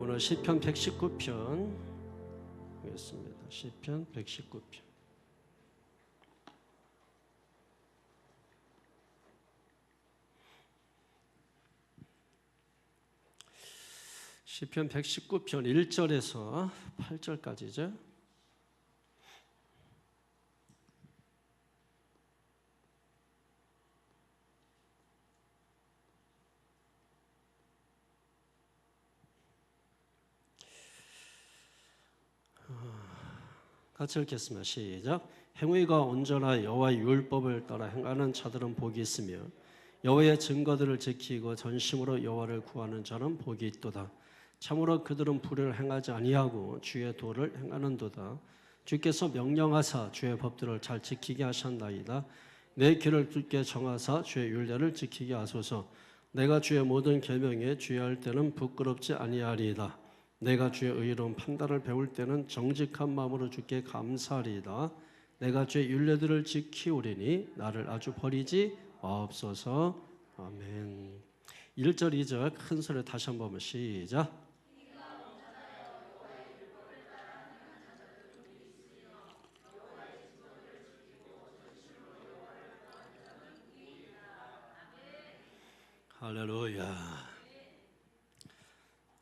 오늘 시편 119편 보겠습니다. 시편 119편. 시편 119편 1절에서 8절까지죠. 같이 읽겠습니다. 시작. 행위가 온전하 여호와의 율법을 따라 행하는 자들은 복이 있으며 여호와의 증거들을 지키고 전심으로 여호와를 구하는 자는 복이 있도다. 참으로 그들은 불의를 행하지 아니하고 주의 도를 행하는도다. 주께서 명령하사 주의 법들을 잘 지키게 하셨나이다. 내 길을 굳게 정하사 주의 율례를 지키게 하소서. 내가 주의 모든 계명에 주의할 때는 부끄럽지 아니하리이다. 내가 주의 의로운 판단을 배울 때는 정직한 마음으로 주께 감사하리이다. 내가 주의 율례들을 지키오리니 나를 아주 버리지 마옵소서. 아멘. 1절 2절 큰 소리로 다시 한번 보면 시작. 할렐루야.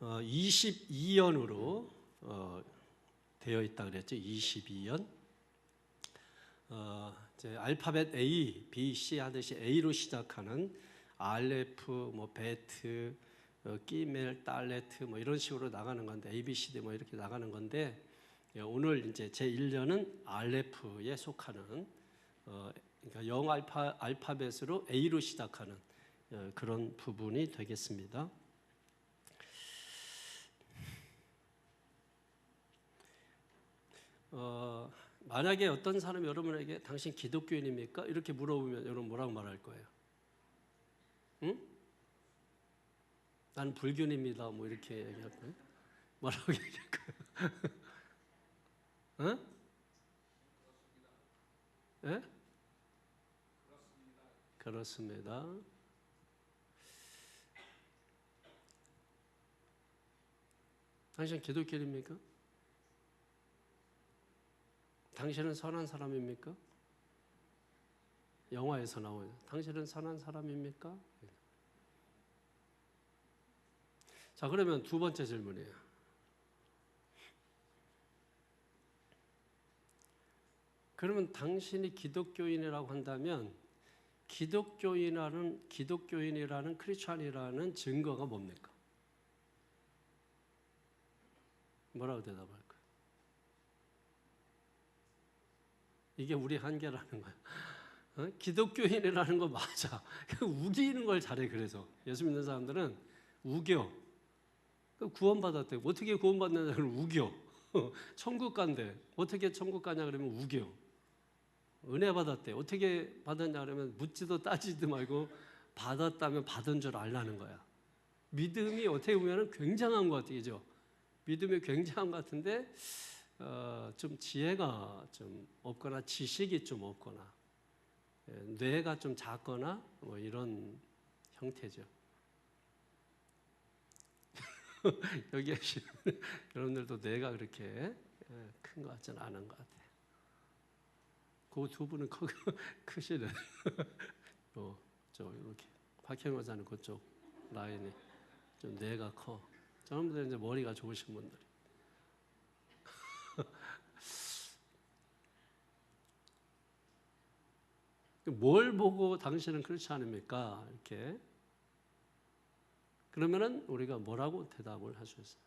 22연으로 되어 있다 그랬죠. 22연. 이제 알파벳 A, B, C 하듯이 A로 시작하는 알레프, 베트, 끼멜, 딸레트 이런 식으로 나가는 건데 A, B, C, D 이렇게 나가는 건데 오늘 이제 제 1년은 알레프에 속하는 그러니까 영어 알파벳으로 A로 시작하는 그런 부분이 되겠습니다. 만약에 어떤 사람이 여러분에게 당신 기독교인입니까? 이렇게 물어보면 여러분 뭐라고 말할 거예요? 응? 나는 불교인입니다. 이렇게 얘기할 거예요? 뭐라고 얘기할 거예요? 응? 예? 그렇습니다. 당신 기독교인입니까? 당신은 선한 사람입니까? 영화에서 나오죠. 당신은 선한 사람입니까? 자, 그러면 두 번째 질문이에요. 그러면 당신이 기독교인이라고 한다면 기독교인이라는 크리스찬이라는 증거가 뭡니까? 뭐라고 대답할 거예요? 이게 우리 한계라는 거야. 기독교인이라는 거 맞아. 우기는 걸 잘해. 그래서 예수 믿는 사람들은 우겨. 구원받았대. 어떻게 구원받느냐 그러면 우겨. 천국 간대. 어떻게 천국 가냐 그러면 우겨. 은혜 받았대. 어떻게 받았냐 그러면 묻지도 따지도 말고 받았다면 받은 줄 알라는 거야. 믿음이 어떻게 보면 굉장한 것 같아요. 믿음이 굉장한 것 같은데 좀 지혜가 좀 없거나 지식이 좀 없거나 뇌가 좀 작거나 이런 형태죠. 여기 계신 여러분들도 뇌가 그렇게 큰 것 같지는 않은 것 같아요. 그 두 분은 크시네. 이렇게 박형호 자는 그쪽 라인이 좀 뇌가 커. 저런 분들은 이제 머리가 좋으신 분들. 뭘 보고 당신은 그렇지 않습니까? 이렇게. 그러면은 우리가 뭐라고 대답을 할 수 있어요?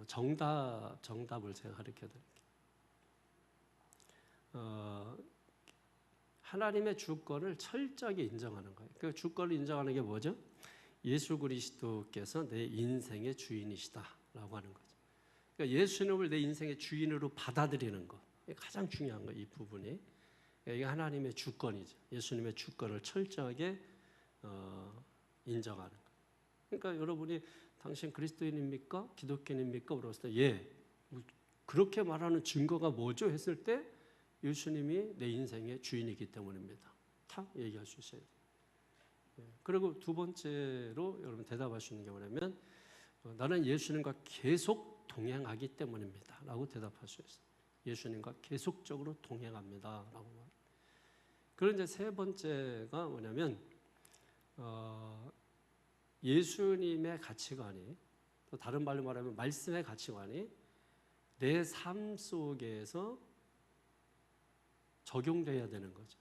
정답을 제가 가르쳐 드릴게요. 하나님의 주권을 철저하게 인정하는 거예요. 그 주권을 인정하는 게 뭐죠? 예수 그리스도께서 내 인생의 주인이시다라고 하는 거죠. 그러니까 예수님을 내 인생의 주인으로 받아들이는 것. 가장 중요한 거예요, 이 부분이. 이게 하나님의 주권이죠. 예수님의 주권을 철저하게 인정하는 거예요. 그러니까 여러분이 당신 그리스도인입니까? 기독교인입니까? 물었을 때 예. 그렇게 말하는 증거가 뭐죠? 했을 때 예수님이 내 인생의 주인이기 때문입니다. 다 얘기할 수 있어요. 그리고 두 번째로 여러분 대답할 수 있는 게 뭐냐면 나는 예수님과 계속 동행하기 때문입니다 라고 대답할 수 있어요. 예수님과 계속적으로 동행합니다 라고 말. 그리고 이제 세 번째가 뭐냐면 예수님의 가치관이, 또 다른 말로 말하면 말씀의 가치관이 내 삶 속에서 적용돼야 되는 거죠.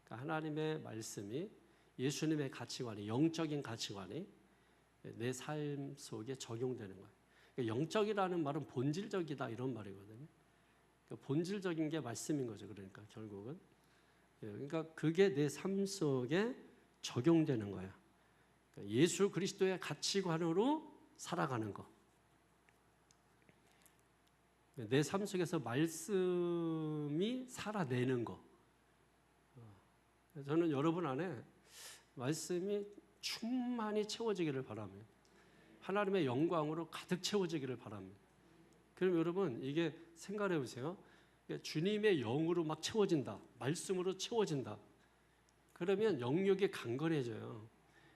그러니까 하나님의 말씀이, 예수님의 가치관이, 영적인 가치관이 내 삶 속에 적용되는 거예요. 그러니까 영적이라는 말은 본질적이다 이런 말이거든요. 그러니까 본질적인 게 말씀인 거죠. 그러니까 결국은. 그러니까 그게 내 삶 속에 적용되는 거예요. 그러니까 예수 그리스도의 가치관으로 살아가는 거. 내 삶 속에서 말씀이 살아내는 거. 저는 여러분 안에 말씀이 충만히 채워지기를 바랍니다. 하나님의 영광으로 가득 채워지기를 바랍니다. 그럼 여러분 이게 생각해 보세요. 주님의 영으로 막 채워진다. 말씀으로 채워진다. 그러면 영역이 강건해져요.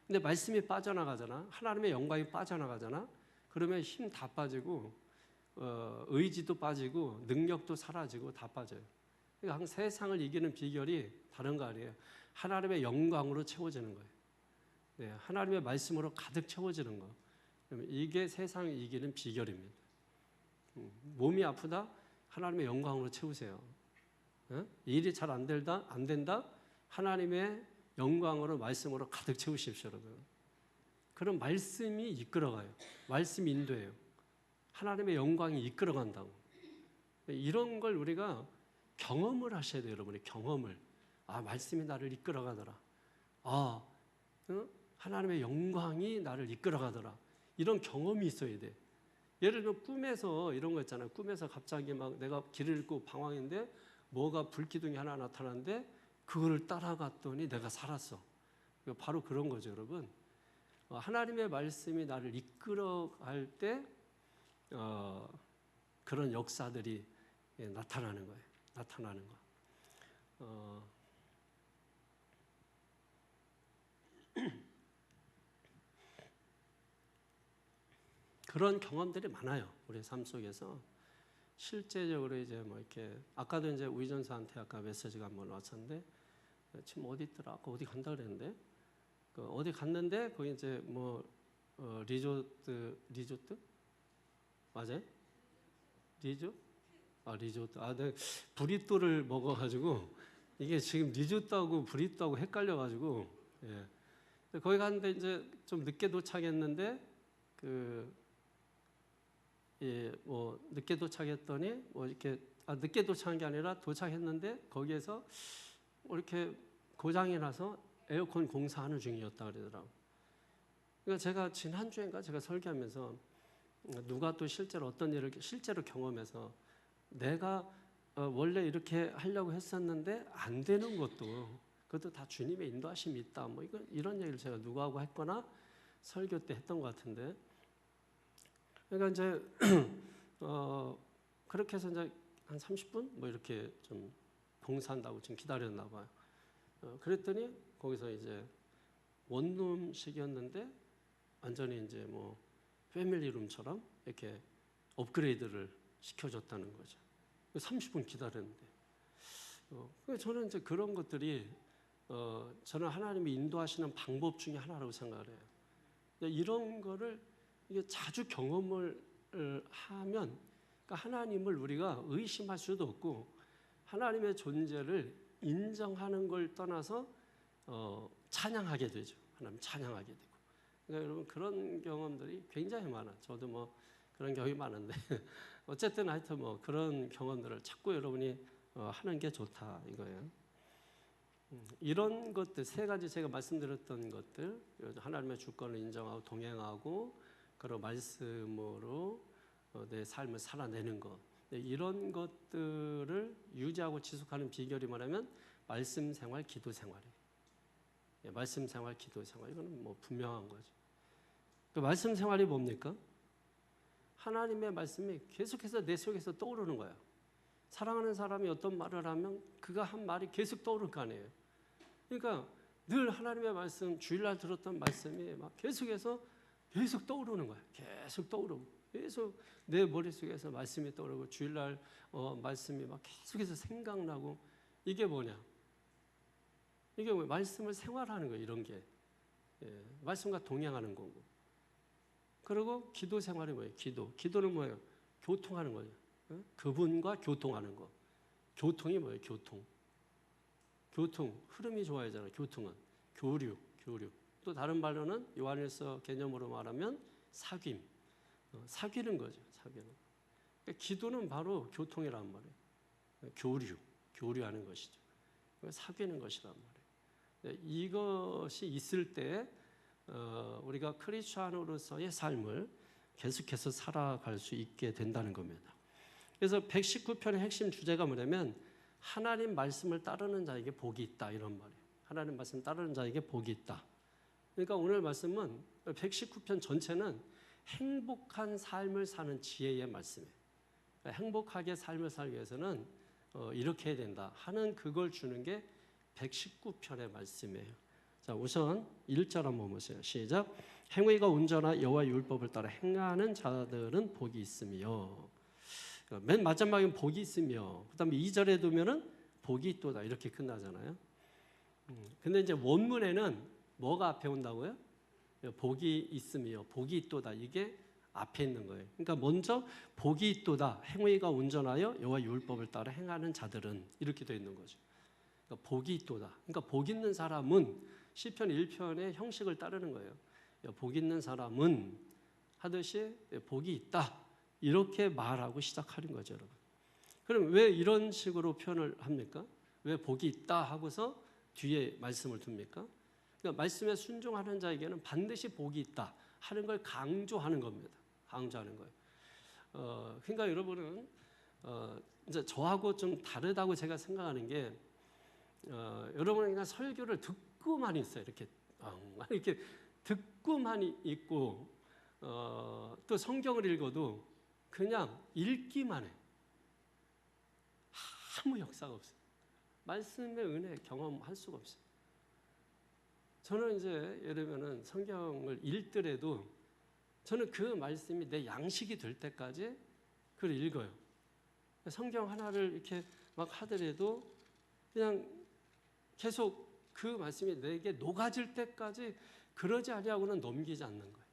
근데 말씀이 빠져나가잖아. 하나님의 영광이 빠져나가잖아. 그러면 힘 다 빠지고 의지도 빠지고 능력도 사라지고 다 빠져요. 그러니까 세상을 이기는 비결이 다른 거 아니에요. 하나님의 영광으로 채워지는 거예요. 네, 하나님의 말씀으로 가득 채워지는 거. 이게 세상을 이기는 비결입니다. 몸이 아프다? 하나님의 영광으로 채우세요. 일이 잘 안 된다? 하나님의 영광으로, 말씀으로 가득 채우십시오, 여러분. 그럼 말씀이 이끌어가요. 말씀이 인도해요. 하나님의 영광이 이끌어간다고. 이런 걸 우리가 경험을 하셔야 돼요, 여러분이. 경험을. 말씀이 나를 이끌어가더라. 하나님의 영광이 나를 이끌어가더라. 이런 경험이 있어야 돼. 예를 들면 꿈에서 이런 거 있잖아요. 꿈에서 갑자기 막 내가 길을 잃고 방황인데 뭐가 불기둥이 하나 나타났는데 그거를 따라갔더니 내가 살았어. 바로 그런 거죠, 여러분. 하나님의 말씀이 나를 이끌어갈 때 그런 역사들이 나타나는 거예요. 나타나는 거. 그런 경험들이 많아요. 우리 삶 속에서. 실제적으로 이제 뭐 이렇게 아까도 이제 우이전사한테 아까 메시지가 한번 왔었는데 지금 어디 있더라? 아까 어디 간다 그랬는데 어디 갔는데 거기 이제 뭐 리조트 맞아요? 리조트. 네, 브리또를 먹어가지고 이게 지금 리조트하고 브리또하고 헷갈려가지고 거기 갔는데 이제 좀 늦게 도착했는데 뭐 늦게 도착했더니 뭐 이렇게 늦게 도착한 게 아니라 도착했는데 거기에서 뭐 이렇게 고장이 나서 에어컨 공사하는 중이었다 그러더라고. 그러니까 제가 지난주인가 제가 설교하면서 누가 또 실제로 어떤 일을 실제로 경험해서 내가 원래 이렇게 하려고 했었는데 안 되는 그것도 다 주님의 인도하심이 있다. 뭐 이런 얘기를 제가 누구하고 했거나 설교 때 했던 것 같은데. 그러니까 이제 그렇게 해서 이제 한 30분 뭐 이렇게 좀 봉사한다고 지금 기다렸나 봐요. 그랬더니 거기서 이제 원룸식이었는데 완전히 이제 뭐 패밀리룸처럼 이렇게 업그레이드를 시켜줬다는 거죠. 30분 기다렸는데. 저는 이제 그런 것들이 저는 하나님이 인도하시는 방법 중에 하나라고 생각을 해요. 이런 거를 이게 자주 경험을 하면 그러니까 하나님을 우리가 의심할 수도 없고 하나님의 존재를 인정하는 걸 떠나서 찬양하게 되죠. 하나님 찬양하게 되고. 그러니까 여러분 그런 경험들이 굉장히 많아요. 저도 뭐 그런 경험이 많은데 어쨌든 하여튼 뭐 그런 경험들을 자꾸 여러분이 하는 게 좋다 이거예요. 이런 것들 세 가지 제가 말씀드렸던 것들 하나님의 주권을 인정하고 동행하고 그리고 말씀으로 내 삶을 살아내는 것 이런 것들을 유지하고 지속하는 비결이 뭐냐면 말씀 생활, 기도 생활이에요. 말씀 생활, 기도 생활 이거는 뭐 분명한 거죠. 그 말씀 생활이 뭡니까? 하나님의 말씀이 계속해서 내 속에서 떠오르는 거예요. 사랑하는 사람이 어떤 말을 하면 그가 한 말이 계속 떠오를 거 아니에요. 그러니까 늘 하나님의 말씀, 주일날 들었던 말씀이 막 계속해서 계속 떠오르는 거야. 계속 떠오르고 계속 내 머릿속에서 말씀이 떠오르고 주일날 말씀이 막 계속해서 생각나고 이게 뭐냐? 이게 뭐 말씀을 생활하는 거예요. 이런 게 말씀과 동행하는 거고. 그리고 기도 생활이 뭐예요? 기도는 뭐예요? 교통하는 거죠. 그분과 교통하는 거. 교통이 뭐예요? 교통 흐름이 좋아야잖아요. 교통은 교류. 또 다른 말로는 요한일서 개념으로 말하면 사귀는 거죠. 사귀는. 그러니까 기도는 바로 교통이란 말이에요. 교류하는 것이죠. 사귀는 것이란 말이에요. 이것이 있을 때 우리가 크리스찬으로서의 삶을 계속해서 살아갈 수 있게 된다는 겁니다. 그래서 119편의 핵심 주제가 뭐냐면 하나님 말씀을 따르는 자에게 복이 있다 이런 말이에요. 하나님 말씀 따르는 자에게 복이 있다. 그러니까 오늘 말씀은 119편 전체는 행복한 삶을 사는 지혜의 말씀이에요. 행복하게 삶을 살기 위해서는 이렇게 해야 된다 하는 그걸 주는 게 119편의 말씀이에요. 자, 우선 1절 한번 보세요. 시작. 행위가 온전한 여호와의 율법을 따라 행하는 자들은 복이 있으며, 맨 마지막엔 복이 있으며, 그 다음에 2절에 두면은 복이 있도다 이렇게 끝나잖아요. 근데 이제 원문에는 뭐가 앞에 온다고요? 복이 있으며 복이 있도다 이게 앞에 있는 거예요. 그러니까 먼저 복이 있도다 행위가 온전하여 여호와의 율법을 따라 행하는 자들은 이렇게 되어 있는 거죠. 그러니까 복이 있도다. 그러니까 복 있는 사람은 시편 1편의 형식을 따르는 거예요. 복 있는 사람은 하듯이 복이 있다 이렇게 말하고 시작하는 거죠, 여러분. 그럼 왜 이런 식으로 표현을 합니까? 왜 복이 있다 하고서 뒤에 말씀을 둡니까? 그러니까 말씀에 순종하는 자에게는 반드시 복이 있다 하는 걸 강조하는 겁니다. 강조하는 거예요. 그러니까 여러분은 이제 저하고 좀 다르다고 제가 생각하는 게 여러분은 그냥 설교를 듣고만 있어요. 이렇게 듣고만 있고 또 성경을 읽어도 그냥 읽기만 해. 아무 역사가 없어요. 말씀의 은혜 경험할 수가 없어요. 저는 이제 예를 들면 성경을 읽더라도 저는 그 말씀이 내 양식이 될 때까지 그걸 읽어요. 성경 하나를 이렇게 막 하더라도 그냥 계속 그 말씀이 내게 녹아질 때까지 그러지 아니하고는 넘기지 않는 거예요.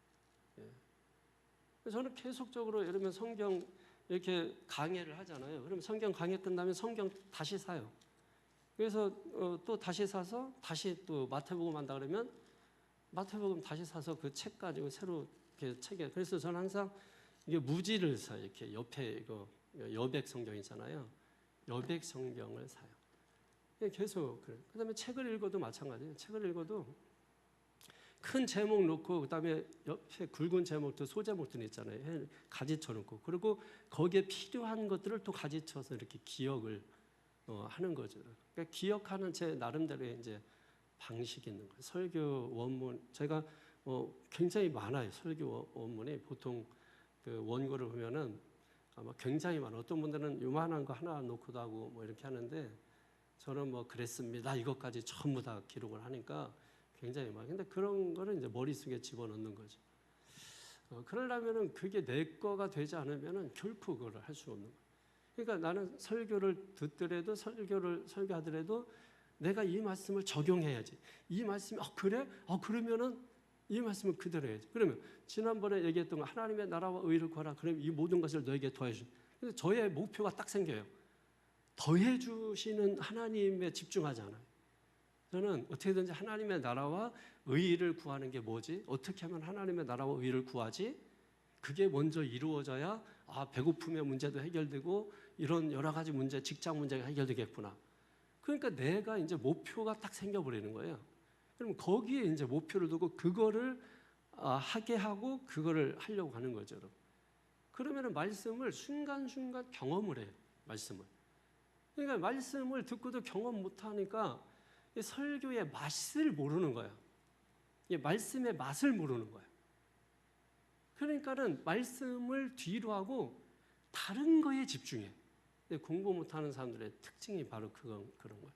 저는 계속적으로 예를 들면 성경 이렇게 강해를 하잖아요. 그럼 성경 강해 끝나면 성경 다시 사요. 그래서 또 다시 사서 다시 또 마태복음 한다 그러면 마태복음 다시 사서 그 책 가지고 새로 이렇게 책에 그래서 저는 항상 이게 무지를 사요. 이렇게 옆에 이거 여백 성경 있잖아요. 여백 성경을 사요. 계속 그래. 그다음에 책을 읽어도 마찬가지예요. 책을 읽어도 큰 제목 놓고 그다음에 옆에 굵은 제목도 소제목들 있잖아요. 가지쳐 놓고 그리고 거기에 필요한 것들을 또 가지쳐서 이렇게 기억을 하는 거죠. 그러니까 기억하는 제 나름대로의 이제 방식이 있는 거예요. 설교 원문 제가 굉장히 많아요. 설교 원문이 보통 그 원고를 보면은 아마 굉장히 많아요. 어떤 분들은 요만한 거 하나 놓고도 하고 뭐 이렇게 하는데 저는 뭐 그랬습니다. 이것까지 전부 다 기록을 하니까 굉장히 많아요. 근데 그런 거를 이제 머릿속에 집어넣는 거죠. 그러려면은 그게 내 거가 되지 않으면은 결코 그걸 할 수 없는 거예요. 그러니까 나는 설교를 듣더라도 설교하더라도 내가 이 말씀을 적용해야지. 이 말씀이 그래? 그러면은 이 말씀을 그대로 해야지. 그러면 지난번에 얘기했던 거 하나님의 나라와 의를 구하라. 그럼 이 모든 것을 너에게 더해주. 그래서 저의 목표가 딱 생겨요. 더해주시는 하나님에 집중하지 않아요. 저는 어떻게든지 하나님의 나라와 의를 구하는 게 뭐지? 어떻게 하면 하나님의 나라와 의를 구하지? 그게 먼저 이루어져야 배고픔의 문제도 해결되고 이런 여러 가지 문제, 직장 문제가 해결되겠구나. 그러니까 내가 이제 목표가 딱 생겨버리는 거예요. 그럼 거기에 이제 목표를 두고 그거를 하게 하고 그거를 하려고 하는 거죠, 여러분. 그러면은 말씀을 순간순간 경험을 해요. 말씀을. 그러니까 말씀을 듣고도 경험 못하니까 설교의 맛을 모르는 거예요. 말씀의 맛을 모르는 거예요. 그러니까는 말씀을 뒤로 하고 다른 거에 집중해. 공부 못하는 사람들의 특징이 바로 그런 거예요.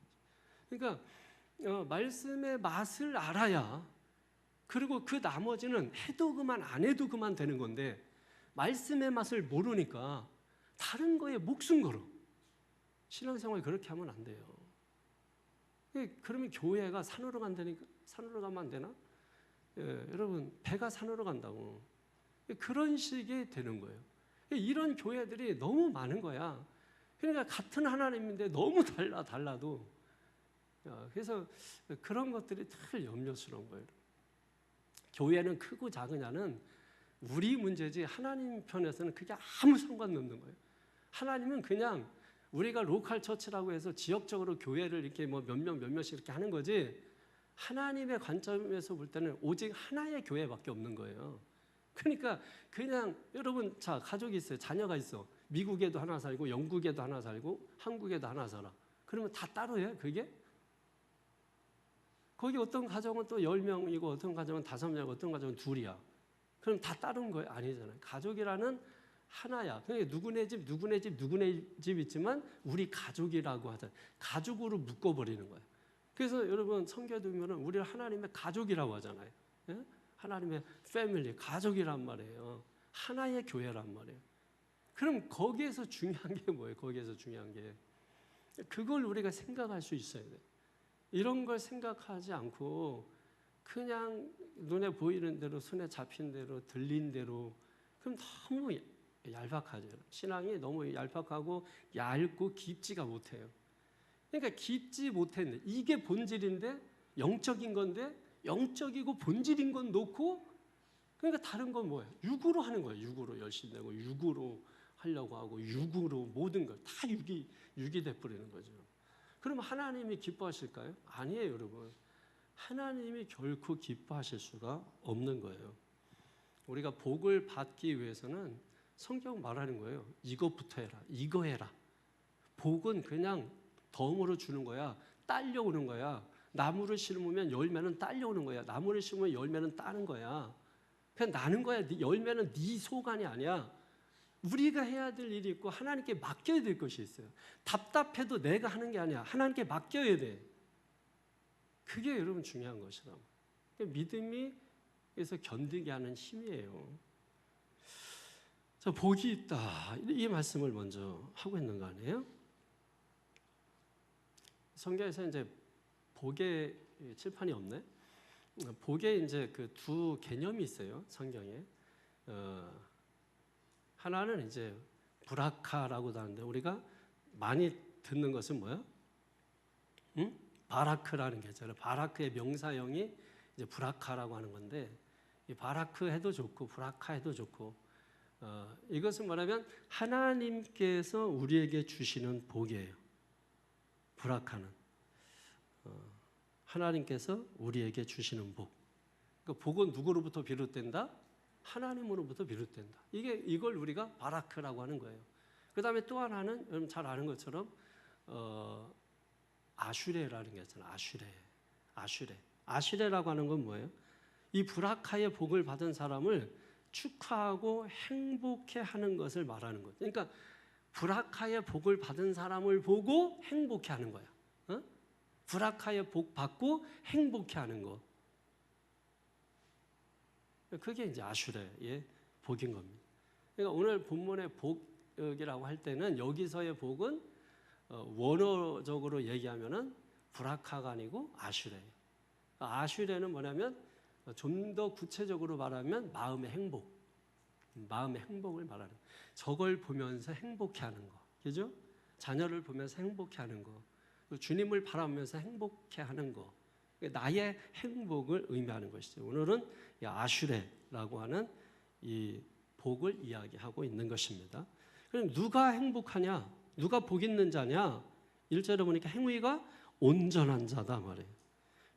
그러니까 말씀의 맛을 알아야 그리고 그 나머지는 해도 그만 안 해도 그만 되는 건데 말씀의 맛을 모르니까 다른 거에 목숨 걸어. 신앙생활 그렇게 하면 안 돼요. 그러면 교회가 산으로 간다니까 산으로 가면 안 되나? 여러분 배가 산으로 간다고. 그런 식이 되는 거예요. 이런 교회들이 너무 많은 거야. 그러니까 같은 하나님인데 너무 달라도. 그래서 그런 것들이 늘 염려스러운 거예요. 교회는 크고 작으냐는 우리 문제지 하나님 편에서는 그게 아무 상관없는 거예요. 하나님은 그냥 우리가 로컬 처치라고 해서 지역적으로 교회를 이렇게 뭐 몇몇씩 이렇게 하는 거지, 하나님의 관점에서 볼 때는 오직 하나의 교회밖에 없는 거예요. 그러니까 그냥 여러분 자 가족이 있어요. 자녀가 있어. 미국에도 하나 살고 영국에도 하나 살고 한국에도 하나 살아. 그러면 다 따로예요 그게? 거기 어떤 가정은 또 10명이고 어떤 가정은 5명, 어떤 가정은 2이야. 그럼 다 다른 거예요? 아니잖아요. 가족이라는 하나야. 그러니까 누구네 집 있지만 우리 가족이라고 하잖아요. 가족으로 묶어버리는 거예요. 그래서 여러분 성경에 보면 우리를 하나님의 가족이라고 하잖아요. 예? 하나님의 패밀리, 가족이란 말이에요. 하나의 교회란 말이에요. 그럼 거기에서 중요한 게 뭐예요? 거기에서 중요한 게 그걸 우리가 생각할 수 있어야 돼요. 이런 걸 생각하지 않고 그냥 눈에 보이는 대로 손에 잡힌 대로 들린 대로 그럼 너무 얄팍하죠. 신앙이 너무 얄팍하고 얇고 깊지가 못해요. 그러니까 깊지 못했는데 이게 본질인데 영적인 건데 영적이고 본질인 건 놓고 그러니까 다른 건 뭐예요? 육으로 하는 거예요. 육으로 열심히 내고 육으로 하려고 하고 육으로 모든 걸 다 육이 돼버리는 거죠. 그럼 하나님이 기뻐하실까요? 아니에요, 여러분. 하나님이 결코 기뻐하실 수가 없는 거예요. 우리가 복을 받기 위해서는 성경 말하는 거예요. 이것부터 해라. 이거 해라. 복은 그냥 덤으로 주는 거야. 딸려오는 거야. 나무를 심으면 열매는 딸려오는 거야. 나무를 심으면 열매는 따는 거야. 그냥 나는 거야. 열매는 네 소관이 아니야. 우리가 해야 될 일이 있고 하나님께 맡겨야 될 것이 있어요. 답답해도 내가 하는 게 아니야. 하나님께 맡겨야 돼. 그게 여러분 중요한 것이라고. 믿음이 그래서 견디게 하는 힘이에요. 자, 복이 있다. 이 말씀을 먼저 하고 있는 거 아니에요? 성경에서 이제 복의 칠판이 없네. 복에 이제 그 두 개념이 있어요. 성경에. 하나는 이제 브라카라고도 하는데 우리가 많이 듣는 것은 뭐야? 응? 바라크라는 게 있잖아요. 바라크의 명사형이 이제 브라카라고 하는 건데 이 바라크 해도 좋고 브라카 해도 좋고 이것은 뭐냐면 하나님께서 우리에게 주시는 복이에요. 브라카는 하나님께서 우리에게 주시는 복. 그러니까 복은 누구로부터 비롯된다? 하나님으로부터 비롯된다. 이걸 우리가 바라크라고 하는 거예요. 그 다음에 또 하나는 여러분 잘 아는 것처럼 아슈레라는 게 있잖아요. 아슈레라고 하는 건 뭐예요? 이 브라카의 복을 받은 사람을 축하하고 행복해하는 것을 말하는 거예요. 그러니까 브라카의 복을 받은 사람을 보고 행복해하는 거야. 브라카의 복 받고 행복해하는 거. 그게 이제 아슈레의 복인 겁니다. 그러니까 오늘 본문의 복이라고 할 때는 여기서의 복은 원어적으로 얘기하면은 브라카가 아니고 아슈레예요. 아슈레는 뭐냐면 좀 더 구체적으로 말하면 마음의 행복을 말하는 거예요. 저걸 보면서 행복해하는 거, 그죠? 자녀를 보면서 행복해하는 거, 주님을 바라보면서 행복해하는 거. 나의 행복을 의미하는 것이죠. 오늘은 아슈레라고 하는 이 복을 이야기하고 있는 것입니다. 그럼 누가 행복하냐? 누가 복 있는 자냐? 1절에 보니까 행위가 온전한 자다 말이에요.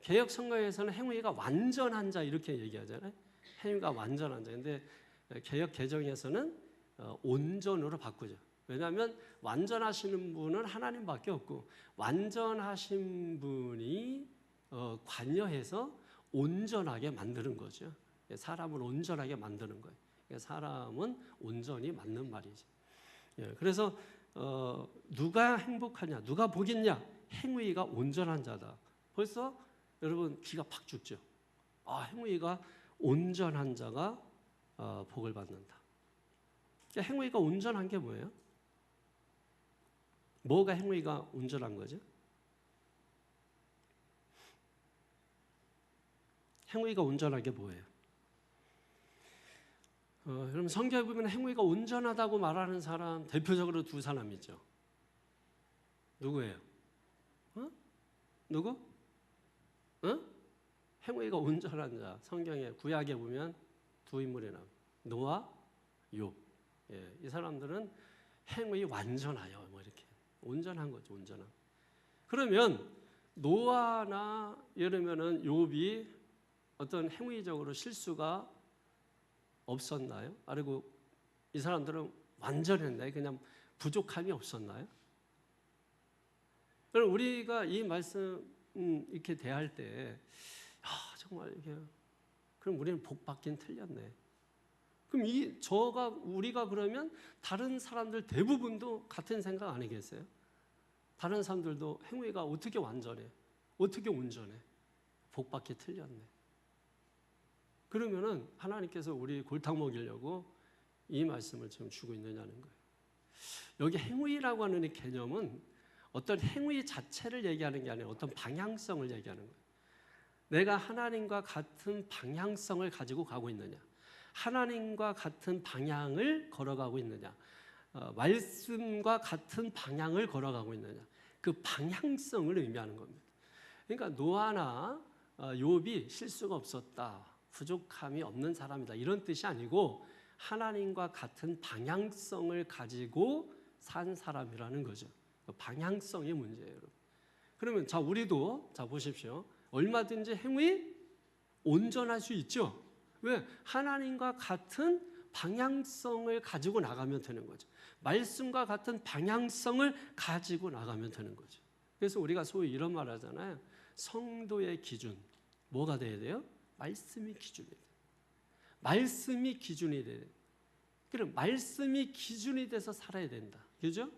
개역 성경에서는 행위가 완전한 자 이렇게 얘기하잖아요. 행위가 완전한 자. 근데 개역 개정에서는 온전으로 바꾸죠. 왜냐하면 완전하시는 분은 하나님밖에 없고 완전하신 분이 관여해서 온전하게 만드는 거죠. 사람을 온전하게 만드는 거예요. 사람은 온전히 맞는 말이죠. 그래서 누가 행복하냐, 누가 복있냐, 행위가 온전한 자다. 벌써 여러분 기가 팍 죽죠. 행위가 온전한 자가 복을 받는다. 그러니까 행위가 온전한 게 뭐예요? 뭐가 행위가 온전한 거죠? 행위가 온전한 게 뭐예요? 그럼 성경에 보면 행위가 온전하다고 말하는 사람 대표적으로 두 사람이죠. 누구예요? 누구? 행위가 온전한 자. 성경에 구약에 보면 두 인물이 나와요. 노아, 욥. 이 사람들은 행위 완전하여 뭐 이렇게 온전한 거죠, 온전한. 그러면 노아나 이러면은 욥이 어떤 행위적으로 실수가 없었나요? 그리고 이 사람들은 완전했나요? 그냥 부족함이 없었나요? 그럼 우리가 이 말씀 이렇게 대할 때 정말 이게 그럼 우리는 복 받긴 틀렸네. 그럼 우리가 그러면 다른 사람들 대부분도 같은 생각 아니겠어요? 다른 사람들도 행위가 어떻게 완전해? 어떻게 온전해? 복 받기 틀렸네. 그러면은 하나님께서 우리 골탕 먹이려고 이 말씀을 지금 주고 있느냐는 거예요. 여기 행위라고 하는 이 개념은 어떤 행위 자체를 얘기하는 게 아니라 어떤 방향성을 얘기하는 거예요. 내가 하나님과 같은 방향성을 가지고 가고 있느냐, 하나님과 같은 방향을 걸어가고 있느냐, 말씀과 같은 방향을 걸어가고 있느냐, 그 방향성을 의미하는 겁니다. 그러니까 노아나 욥이 실수가 없었다, 부족함이 없는 사람이다 이런 뜻이 아니고 하나님과 같은 방향성을 가지고 산 사람이라는 거죠. 방향성의 문제예요, 여러분. 그러면 우리도 보십시오. 얼마든지 행위 온전할 수 있죠. 왜? 하나님과 같은 방향성을 가지고 나가면 되는 거죠. 말씀과 같은 방향성을 가지고 나가면 되는 거죠. 그래서 우리가 소위 이런 말 하잖아요. 성도의 기준 뭐가 돼야 돼요? 말씀이 기준이 돼요. 말씀이 기준이 돼요. 그럼 말씀이 기준이 돼서 살아야 된다. 그죠?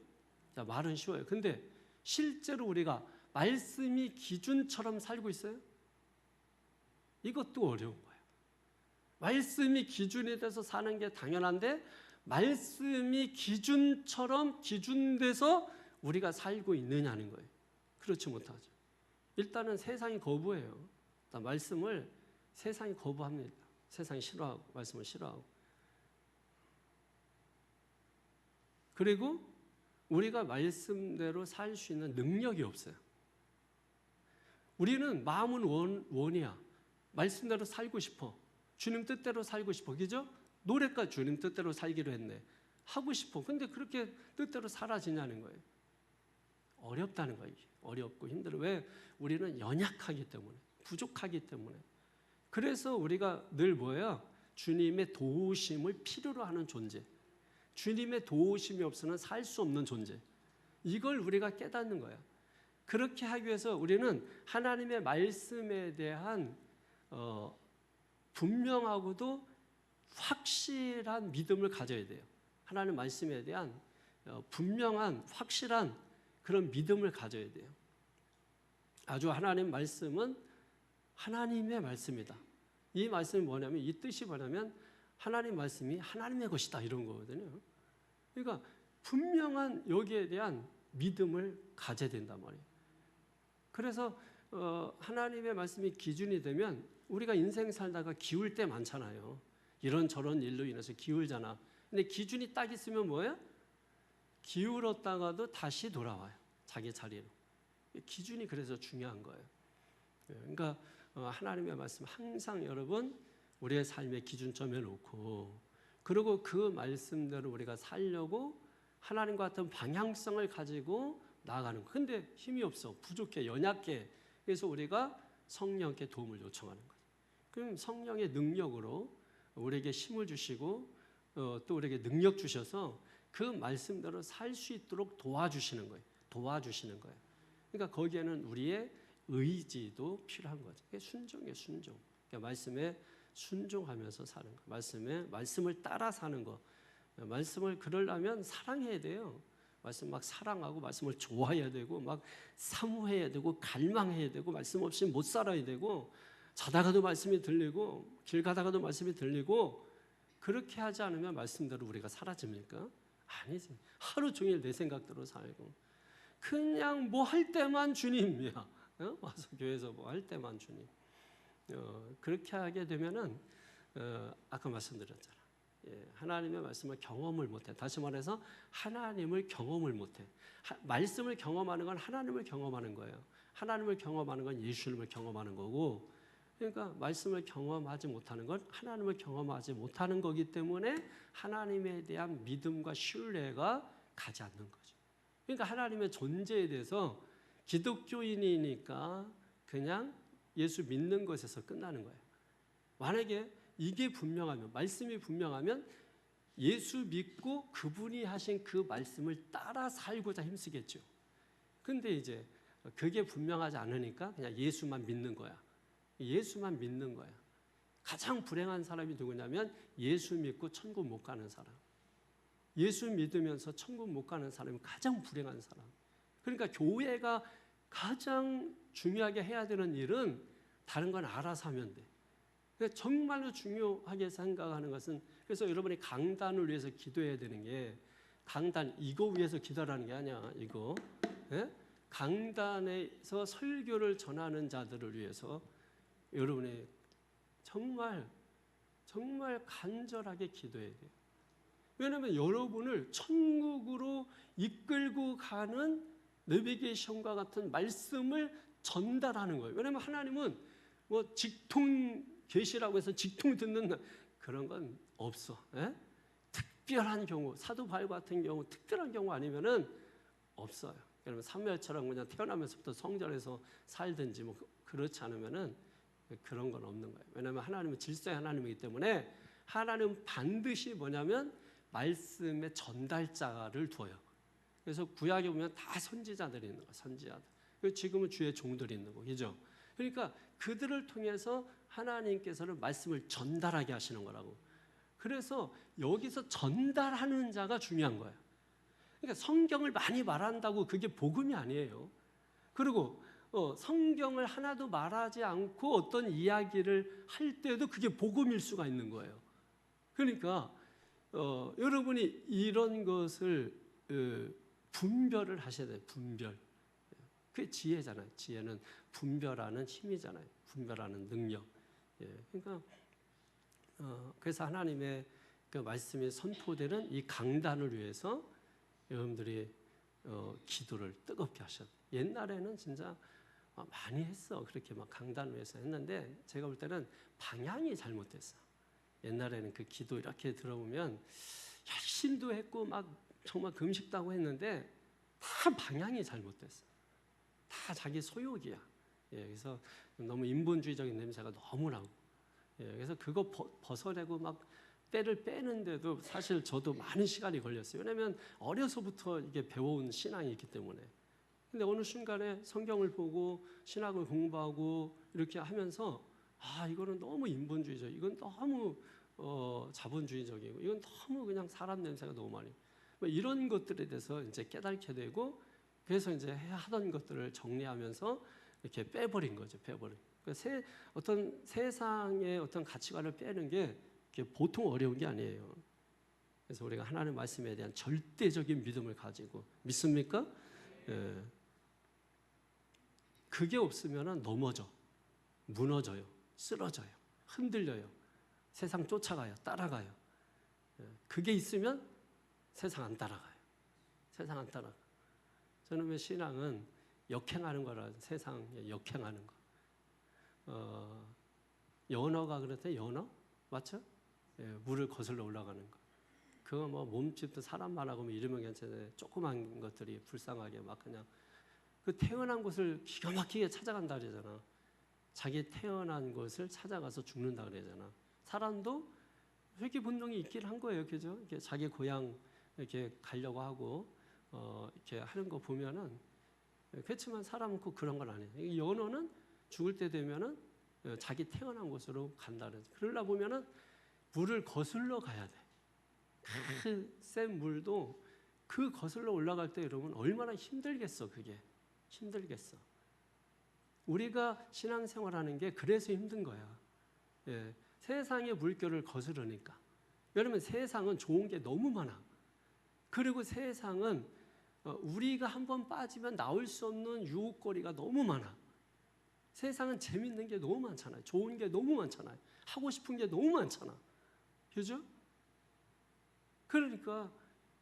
자, 말은 쉬워요. 근데 실제로 우리가 말씀이 기준처럼 살고 있어요? 이것도 어려운 거예요. 말씀이 기준이 돼서 사는 게 당연한데 말씀이 기준처럼 기준돼서 우리가 살고 있느냐는 거예요. 그렇지 못하죠. 일단은 세상이 거부해요. 말씀을 세상이 거부합니다. 세상이 싫어하고 말씀을 싫어하고. 그리고 우리가 말씀대로 살 수 있는 능력이 없어요. 우리는 마음은 원이야. 말씀대로 살고 싶어. 주님 뜻대로 살고 싶어. 그죠? 노래까지 주님 뜻대로 살기로 했네. 하고 싶어. 근데 그렇게 뜻대로 사라지냐는 거예요. 어렵다는 거예요. 어렵고 힘들어. 왜? 우리는 연약하기 때문에, 부족하기 때문에. 그래서 우리가 늘 뭐예요? 주님의 도우심을 필요로 하는 존재. 주님의 도우심이 없으면 살 수 없는 존재. 이걸 우리가 깨닫는 거예요. 그렇게 하기 위해서 우리는 하나님의 말씀에 대한 분명하고도 확실한 믿음을 가져야 돼요. 하나님 말씀에 대한 분명한 확실한 그런 믿음을 가져야 돼요. 아주 하나님 말씀은 하나님의 말씀이다. 이 말씀이 뭐냐면 이 뜻이 뭐냐면 하나님 말씀이 하나님의 것이다 이런 거거든요. 그러니까 분명한 여기에 대한 믿음을 가져야 된단 말이에요. 그래서 하나님의 말씀이 기준이 되면 우리가 인생 살다가 기울 때 많잖아요. 이런저런 일로 인해서 기울잖아. 근데 기준이 딱 있으면 뭐예요? 기울었다가도 다시 돌아와요. 자기 자리로. 기준이 그래서 중요한 거예요. 그러니까 하나님의 말씀 항상 여러분 우리의 삶의 기준점에 놓고 그리고 그 말씀대로 우리가 살려고 하나님과 같은 방향성을 가지고 나아가는 거예요. 근데 힘이 없어. 부족해. 연약해. 그래서 우리가 성령께 도움을 요청하는 거예요. 그럼 성령의 능력으로 우리에게 힘을 주시고 또 우리에게 능력 주셔서 그 말씀대로 살 수 있도록 도와주시는 거예요. 도와주시는 거예요. 그러니까 거기에는 우리의 의지도 필요한 거죠. 순종이에요, 순종. 그러니까 말씀에 순종하면서 사는 거. 말씀을 따라 사는 거. 말씀을 그러려면 사랑해야 돼요. 말씀 막 사랑하고 말씀을 좋아해야 되고 막 사모해야 되고 갈망해야 되고 말씀 없이 못 살아야 되고 자다가도 말씀이 들리고 길 가다가도 말씀이 들리고 그렇게 하지 않으면 말씀대로 우리가 사라집니까? 아니지. 하루 종일 내 생각대로 살고 그냥 뭐 할 때만 주님이야. 와서 교회에서 뭐 할 때만 주님. 그렇게 하게 되면은 아까 말씀드렸잖아. 하나님의 말씀을 경험을 못해. 다시 말해서 하나님을 경험을 못해. 말씀을 경험하는 건 하나님을 경험하는 거예요. 하나님을 경험하는 건 예수님을 경험하는 거고, 그러니까 말씀을 경험하지 못하는 건 하나님을 경험하지 못하는 거기 때문에 하나님에 대한 믿음과 신뢰가 가지 않는 거죠. 그러니까 하나님의 존재에 대해서 기독교인이니까 그냥 예수 믿는 것에서 끝나는 거예요. 만약에 이게 분명하면, 말씀이 분명하면 예수 믿고 그분이 하신 그 말씀을 따라 살고자 힘쓰겠죠. 근데 이제 그게 분명하지 않으니까 그냥 예수만 믿는 거야. 예수만 믿는 거야. 가장 불행한 사람이 누구냐면 예수 믿고 천국 못 가는 사람. 예수 믿으면서 천국 못 가는 사람이 가장 불행한 사람. 그러니까 교회가 가장 중요하게 해야 되는 일은 다른 건 알아서 하면 돼. 정말로 중요하게 생각하는 것은, 그래서 여러분이 강단을 위해서 기도해야 되는 게, 강단 이거 위해서 기도하라는 게 아니야. 이거 강단에서 설교를 전하는 자들을 위해서 여러분이 정말 간절하게 기도해야 돼요. 왜냐하면 여러분을 천국으로 이끌고 가는 내비게이션과 같은 말씀을 전달하는 거예요. 왜냐하면 하나님은 뭐 직통 계시라고 해서 직통 듣는 그런 건 없어. 특별한 경우, 사도 바울 같은 경우 특별한 경우 아니면은 없어요. 그러면 사무엘처럼 그냥 태어나면서부터 성전에서 살든지 뭐 그렇지 않으면은 그런 건 없는 거예요. 왜냐하면 하나님은 질서의 하나님이기 때문에 하나님은 반드시 뭐냐면 말씀의 전달자를 둬요. 그래서 구약에 보면 다 선지자들이 있는 거예요. 선지자들. 지금은 주의 종들이 있는 거, 그죠? 그러니까 그들을 통해서 하나님께서는 말씀을 전달하게 하시는 거라고. 그래서 여기서 전달하는 자가 중요한 거예요. 그러니까 성경을 많이 말한다고 그게 복음이 아니에요. 그리고 성경을 하나도 말하지 않고 어떤 이야기를 할 때도 그게 복음일 수가 있는 거예요. 그러니까 여러분이 이런 것을 분별을 하셔야 돼요. 분별. 그게 지혜잖아요. 지혜는 분별하는 힘이잖아요. 분별하는 능력. 그러니까 그래서 하나님의 그 말씀이 선포되는 이 강단을 위해서 여러분들이 기도를 뜨겁게 하셨어요. 옛날에는 진짜 많이 했어. 그렇게 막 강단을 위해서 했는데 제가 볼 때는 방향이 잘못됐어. 옛날에는 그 기도 이렇게 들어보면 열심도 했고 막 정말 금식도 하고 했는데 다 방향이 잘못됐어. 다 자기 소욕이야. 그래서 너무 인본주의적인 냄새가 너무 나고. 그래서 그거 벗어내고 막 때를 빼는데도 사실 저도 많은 시간이 걸렸어요. 왜냐하면 어려서부터 이게 배워온 신앙이 있기 때문에. 근데 어느 순간에 성경을 보고 신학을 공부하고 이렇게 하면서 이거는 너무 인본주의적, 이건 너무 자본주의적이고, 이건 너무 그냥 사람 냄새가 너무 많이. 뭐 이런 것들에 대해서 이제 깨닫게 되고, 그래서 이제 하던 것들을 정리하면서 이렇게 빼버린 거죠. 빼버린. 그러니까 어떤 세상의 어떤 가치관을 빼는 게 보통 어려운 게 아니에요. 그래서 우리가 하나님의 말씀에 대한 절대적인 믿음을 가지고 믿습니까? 그게 없으면 넘어져, 무너져요, 쓰러져요, 흔들려요, 세상 쫓아가요, 따라가요. 그게 있으면 세상 안 따라가요. 세상 안 따라가. 저놈의 신앙은 역행하는 거라, 세상에 역행하는 거. 연어가 그랬대, 연어? 맞죠? 물을 거슬러 올라가는 거. 그거 뭐 몸집도 사람만 하고 뭐 이러면 괜찮아요. 조그만 것들이 불쌍하게 막 그냥 그 태어난 곳을 기가 막히게 찾아간다 그러잖아. 자기 태어난 곳을 찾아가서 죽는다 그러잖아. 사람도 회귀 본능이 있긴 한 거예요, 그죠? 이렇게 자기 고향 이렇게 가려고 하고 이렇게 하는 거 보면은, 그렇지만 사람은 꼭 그런 건 아니에요. 연어는 죽을 때 되면은 자기 태어난 곳으로 간다 그러죠. 그러려 보면은 물을 거슬러 가야 돼. 그 센 물도 그 거슬러 올라갈 때 여러분 얼마나 힘들겠어. 그게 힘들겠어. 우리가 신앙생활하는 게 그래서 힘든 거야. 예, 세상의 물결을 거스르니까. 여러분, 세상은 좋은 게 너무 많아. 그리고 세상은 우리가 한번 빠지면 나올 수 없는 유혹거리가 너무 많아. 세상은 재밌는 게 너무 많잖아요. 좋은 게 너무 많잖아요. 하고 싶은 게 너무 많잖아. 그죠? 그러니까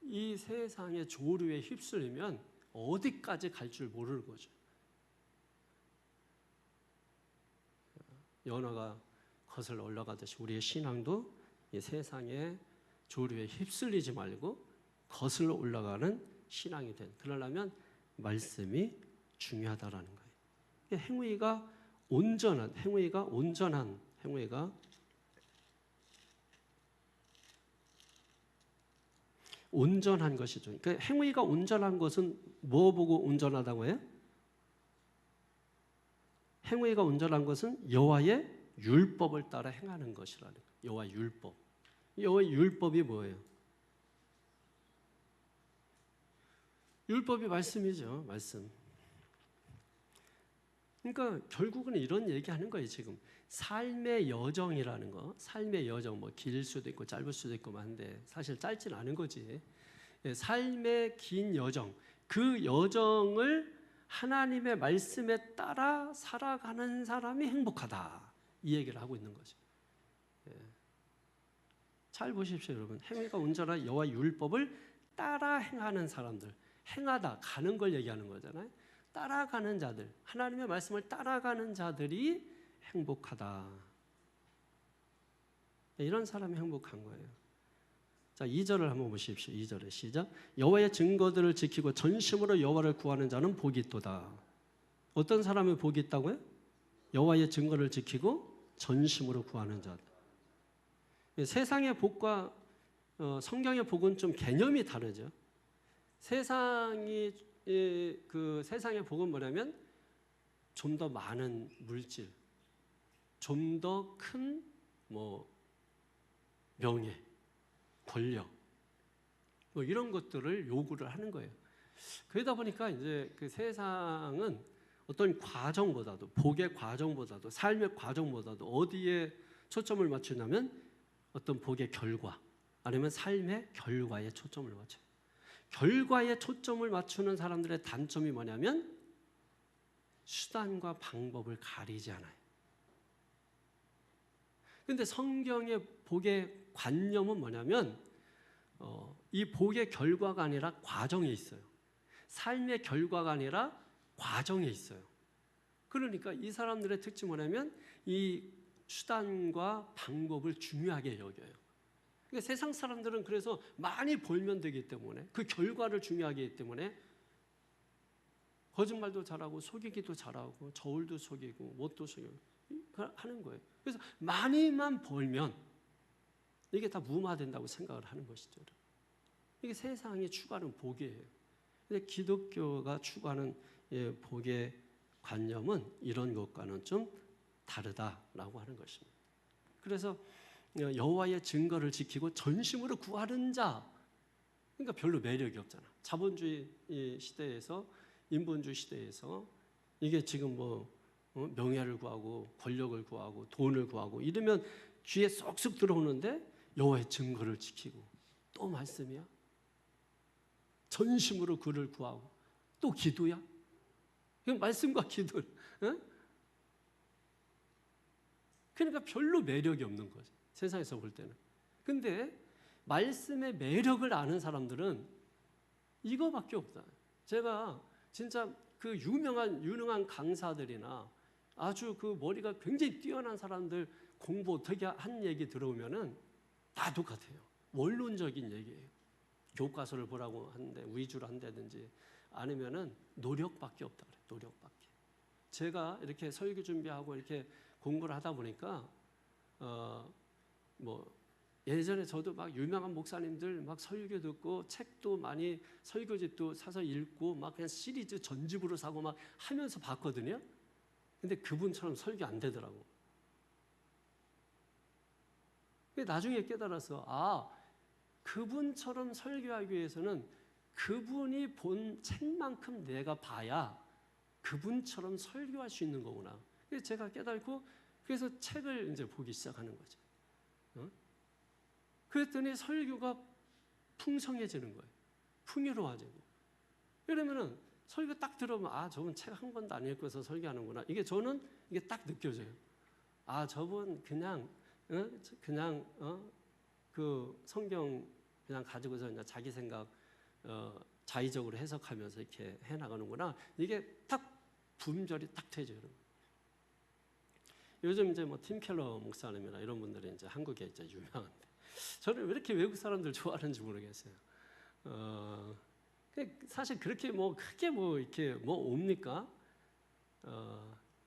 이 세상의 조류에 휩쓸리면 어디까지 갈 줄 모르는 거죠. 연어가 거슬러 올라가듯이 우리의 신앙도 이 세상의 조류에 휩쓸리지 말고 거슬러 올라가는 신앙이 된. 그러려면 말씀이 중요하다라는 거예요. 행위가 온전한 행위가 온전한 것이죠. 그러니까 행위가 온전한 것은 뭐 보고 온전하다고 해요? 행위가 온전한 것은 여호와의 율법을 따라 행하는 것이라는 거예요. 여호와의 율법. 여호와의 율법이 뭐예요? 율법이 말씀이죠. 말씀. 그러니까 결국은 이런 얘기하는 거예요. 지금 삶의 여정이라는 거, 삶의 여정, 뭐 길 수도 있고 짧을 수도 있고 한데 사실 짧진 않은 거지. 삶의 긴 여정, 그 여정을 하나님의 말씀에 따라 살아가는 사람이 행복하다, 이 얘기를 하고 있는 거죠. 잘 보십시오, 여러분. 행위가 온전한 여호와 율법을 따라 행하는 사람들, 행하다, 가는 걸 얘기하는 거잖아요. 따라가는 자들, 하나님의 말씀을 따라가는 자들이 행복하다. 이런 사람이 행복한 거예요. 자, 2절을 한번 보십시오. 2절에 시작. 여호와의 증거들을 지키고 전심으로 여호와를 구하는 자는 복이 있도다. 어떤 사람이 복이 있다고요? 여호와의 증거를 지키고 전심으로 구하는 자들. 세상의 복과 성경의 복은 좀 개념이 다르죠. 세상의 복은 뭐냐면 좀 더 많은 물질, 좀 더 큰 명예, 권력, 이런 것들을 요구를 하는 거예요. 그러다 보니까 이제 그 세상은 어떤 과정보다도, 복의 과정보다도, 삶의 과정보다도 어디에 초점을 맞추냐면 어떤 복의 결과, 아니면 삶의 결과에 초점을 맞춰요. 결과에 초점을 맞추는 사람들의 단점이 뭐냐면 수단과 방법을 가리지 않아요. 그런데 성경의 복의 관념은 뭐냐면 이 복의 결과가 아니라 과정에 있어요. 삶의 결과가 아니라 과정에 있어요. 그러니까 이 사람들의 특징이 뭐냐면 이 수단과 방법을 중요하게 여겨요. 그러니까 세상 사람들은 그래서 많이 벌면 되기 때문에, 그 결과를 중요하게 하기 때문에 거짓말도 잘하고 속이기도 잘하고 저울도 속이고 뭣도 속이고 하는 거예요. 그래서 많이만 벌면 이게 다 무마된다고 생각을 하는 것이죠. 이게 세상이 추구하는 복이에요. 근데 기독교가 추구하는 복의 관념은 이런 것과는 좀 다르다라고 하는 것입니다. 그래서 여호와의 증거를 지키고 전심으로 구하는 자, 그러니까 별로 매력이 없잖아. 자본주의 시대에서, 인본주의 시대에서 이게 지금 명예를 구하고 권력을 구하고 돈을 구하고 이러면 귀에 쏙쏙 들어오는데 여호와의 증거를 지키고 또 말씀이야? 전심으로 그를 구하고 또 기도야? 그냥 말씀과 기도. 응? 그러니까 별로 매력이 없는 거죠. 세상에서 볼 때는. 근데 말씀의 매력을 아는 사람들은 이거밖에 없다. 제가 진짜 그 유능한 강사들이나 아주 그 머리가 굉장히 뛰어난 사람들 공부 어떻게 한 얘기 들어오면은 다 똑같아요. 원론적인 얘기예요. 교과서를 보라고 하는데 위주로 한다든지 아니면은 노력밖에 없다 그래요. 노력밖에. 제가 이렇게 설교 준비하고 이렇게 공부를 하다 보니까 예전에 저도 막 유명한 목사님들 막 설교 듣고 책도 많이 설교집도 사서 읽고 막 그냥 시리즈 전집으로 사고 막 하면서 봤거든요. 근데 그분처럼 설교 안 되더라고. 나중에 깨달아서 그분처럼 설교하기 위해서는 그분이 본 책만큼 내가 봐야 그분처럼 설교할 수 있는 거구나. 그래서 제가 깨닫고 그래서 책을 이제 보기 시작하는 거죠. 그랬더니 설교가 풍성해지는 거예요. 풍요로워지고. 그러면은 설교 딱 들으면 아 저분 책 한 권도 안 읽고서 설교하는구나. 이게 저는 이게 딱 느껴져요. 아 저분 그냥 그 성경 그냥 가지고서 그냥 자기 생각 자의적으로 해석하면서 이렇게 해 나가는구나. 이게 딱 분별이 딱 되죠, 여러분. 요즘 이제 뭐 팀 켈러 목사님이나 이런 분들이 이제 한국에 이제 유명한데 저는 왜 이렇게 외국 사람들 좋아하는지 모르겠어요. 사실 그렇게 뭐 크게 뭐 이렇게 뭐 옵니까?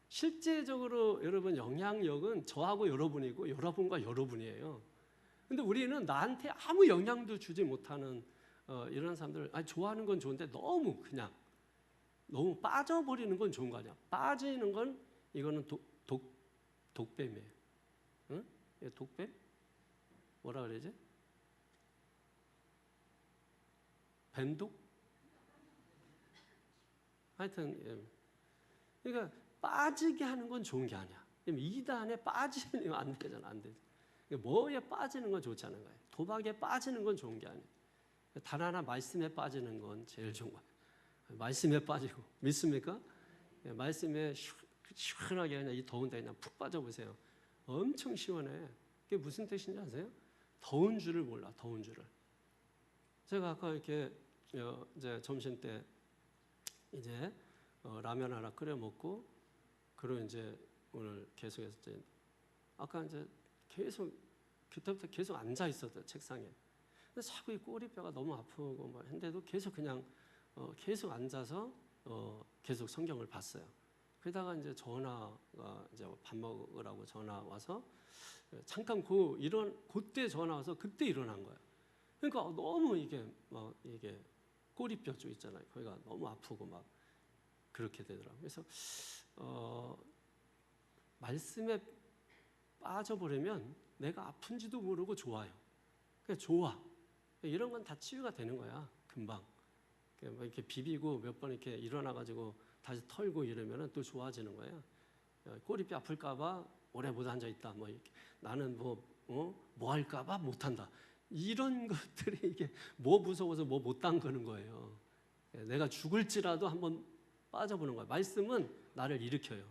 실제적으로 여러분 영향력은 저하고 여러분이고 여러분과 여러분이에요. 근데 우리는 나한테 아무 영향도 주지 못하는 이런 사람들, 아니 좋아하는 건 좋은데 너무 빠져버리는 건 좋은 거 아니야. 빠지는 건 이거는 독뱀이에요. 응? 독뱀? 뭐라 그러지? 뱀독? 하여튼 그러니까 빠지게 하는 건 좋은 게 아니야. 이단에 빠지면 안 되잖아, 안 되지. 뭐에 빠지는 건 좋지 않은 거예요. 도박에 빠지는 건 좋은 게 아니에요. 단 하나 말씀에 빠지는 건 제일 좋은 거예요. 말씀에 빠지고 믿습니까? 말씀에 시원하게 그냥 이 더운데 그냥 푹 빠져보세요. 엄청 시원해. 그게 무슨 뜻인지 아세요? 더운 줄을 몰라. 더운 줄을. 제가 아까 이렇게 이제 점심 때 이제 라면 하나 끓여 먹고 그리고 이제 오늘 계속해서 이제 아까 이제 계속 그때부터 계속 앉아 있었어요, 책상에. 근데 자꾸 이 꼬리뼈가 너무 아프고 막 했는데도 계속 그냥 계속 앉아서 계속 성경을 봤어요. 그러다가 이제 전화가 이제 밥 먹으라고 전화 와서 잠깐 그때 전화 와서 그때 일어난 거예요. 그러니까 너무 이게 꼬리뼈 쪽 있잖아요. 거기가 너무 아프고 막 그렇게 되더라고요. 그래서 말씀에 빠져버리면 내가 아픈지도 모르고 좋아요. 그냥 좋아. 이런 건 다 치유가 되는 거야. 금방. 이렇게 비비고 몇 번 이렇게 일어나가지고 다시 털고 이러면은 또 좋아지는 거예요. 꼬리뼈 아플까봐 오래 못 앉아 있다. 뭐 이렇게 나는 뭐 할까봐 못 한다. 이런 것들이 이게 뭐 무서워서 뭐 못 담그는 거예요. 내가 죽을지라도 한번 빠져보는 거예요. 말씀은 나를 일으켜요.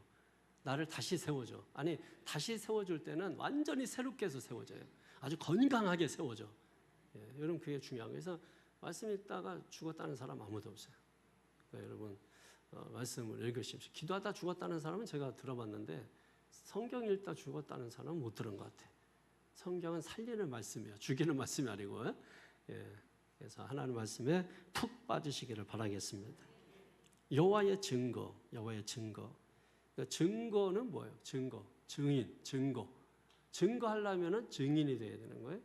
나를 다시 세워줘. 아니 다시 세워줄 때는 완전히 새롭게 해서 세워져요. 아주 건강하게 세워져. 여러분 그게 중요한 거예요. 그래서 말씀 읽다가 죽었다는 사람 아무도 없어요. 그러니까 여러분 말씀을 읽으십시오. 기도하다 죽었다는 사람은 제가 들어봤는데 성경 읽다 죽었다는 사람은 못 들은 것 같아요. 성경은 살리는 말씀이에요. 죽이는 말씀이 아니고. 그래서 하나님 말씀에 푹 빠지시기를 바라겠습니다. 여호와의 증거. 그러니까 증거는 뭐예요? 증거. 증거하려면 증인이 돼야 되는 거예요.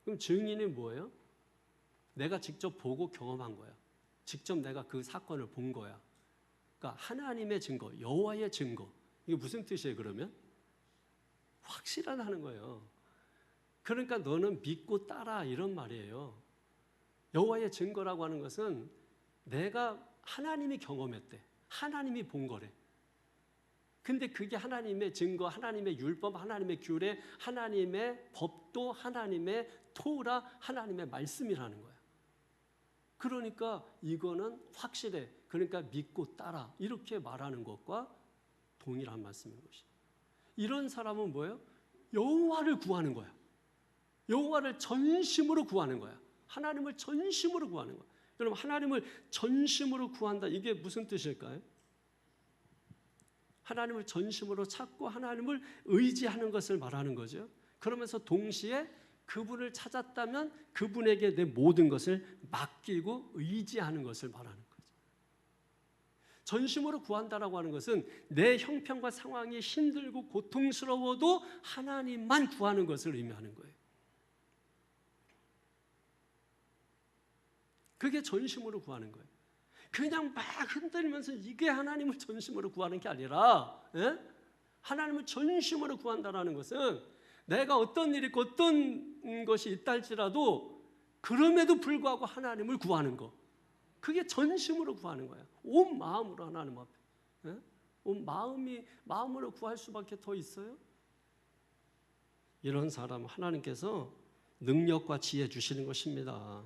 그럼 증인이 뭐예요? 내가 직접 보고 경험한 거야. 직접 내가 그 사건을 본 거야. 그러니까 하나님의 증거, 여호와의 증거. 이게 무슨 뜻이에요, 그러면? 확실하다는 거예요. 그러니까 너는 믿고 따라 이런 말이에요. 여호와의 증거라고 하는 것은 내가 하나님이 경험했대. 하나님이 본 거래. 근데 그게 하나님의 증거, 하나님의 율법, 하나님의 규례, 하나님의 법도, 하나님의 토라, 하나님의 말씀이라는 거야. 그러니까 이거는 확실해. 그러니까 믿고 따라. 이렇게 말하는 것과 동일한 말씀인 것이. 이런 사람은 뭐예요? 여호와를 구하는 거야. 여호와를 전심으로 구하는 거야. 하나님을 전심으로 구하는 거야. 여러분 하나님을 전심으로 구한다. 이게 무슨 뜻일까요? 하나님을 전심으로 찾고 하나님을 의지하는 것을 말하는 거죠. 그러면서 동시에 그분을 찾았다면 그분에게 내 모든 것을 맡기고 의지하는 것을 말하는 거죠. 전심으로 구한다라고 하는 것은 내 형편과 상황이 힘들고 고통스러워도 하나님만 구하는 것을 의미하는 거예요. 그게 전심으로 구하는 거예요. 그냥 막 흔들면서 이게 하나님을 전심으로 구하는 게 아니라 하나님을 전심으로 구한다는 것은 내가 어떤 일이 있고 어떤 것이 있다 할지라도 그럼에도 불구하고 하나님을 구하는 거. 그게 전심으로 구하는 거야. 온 마음으로 하나님 앞에. 예? 마음으로 구할 수밖에 더 있어요? 이런 사람 하나님께서 능력과 지혜 주시는 것입니다.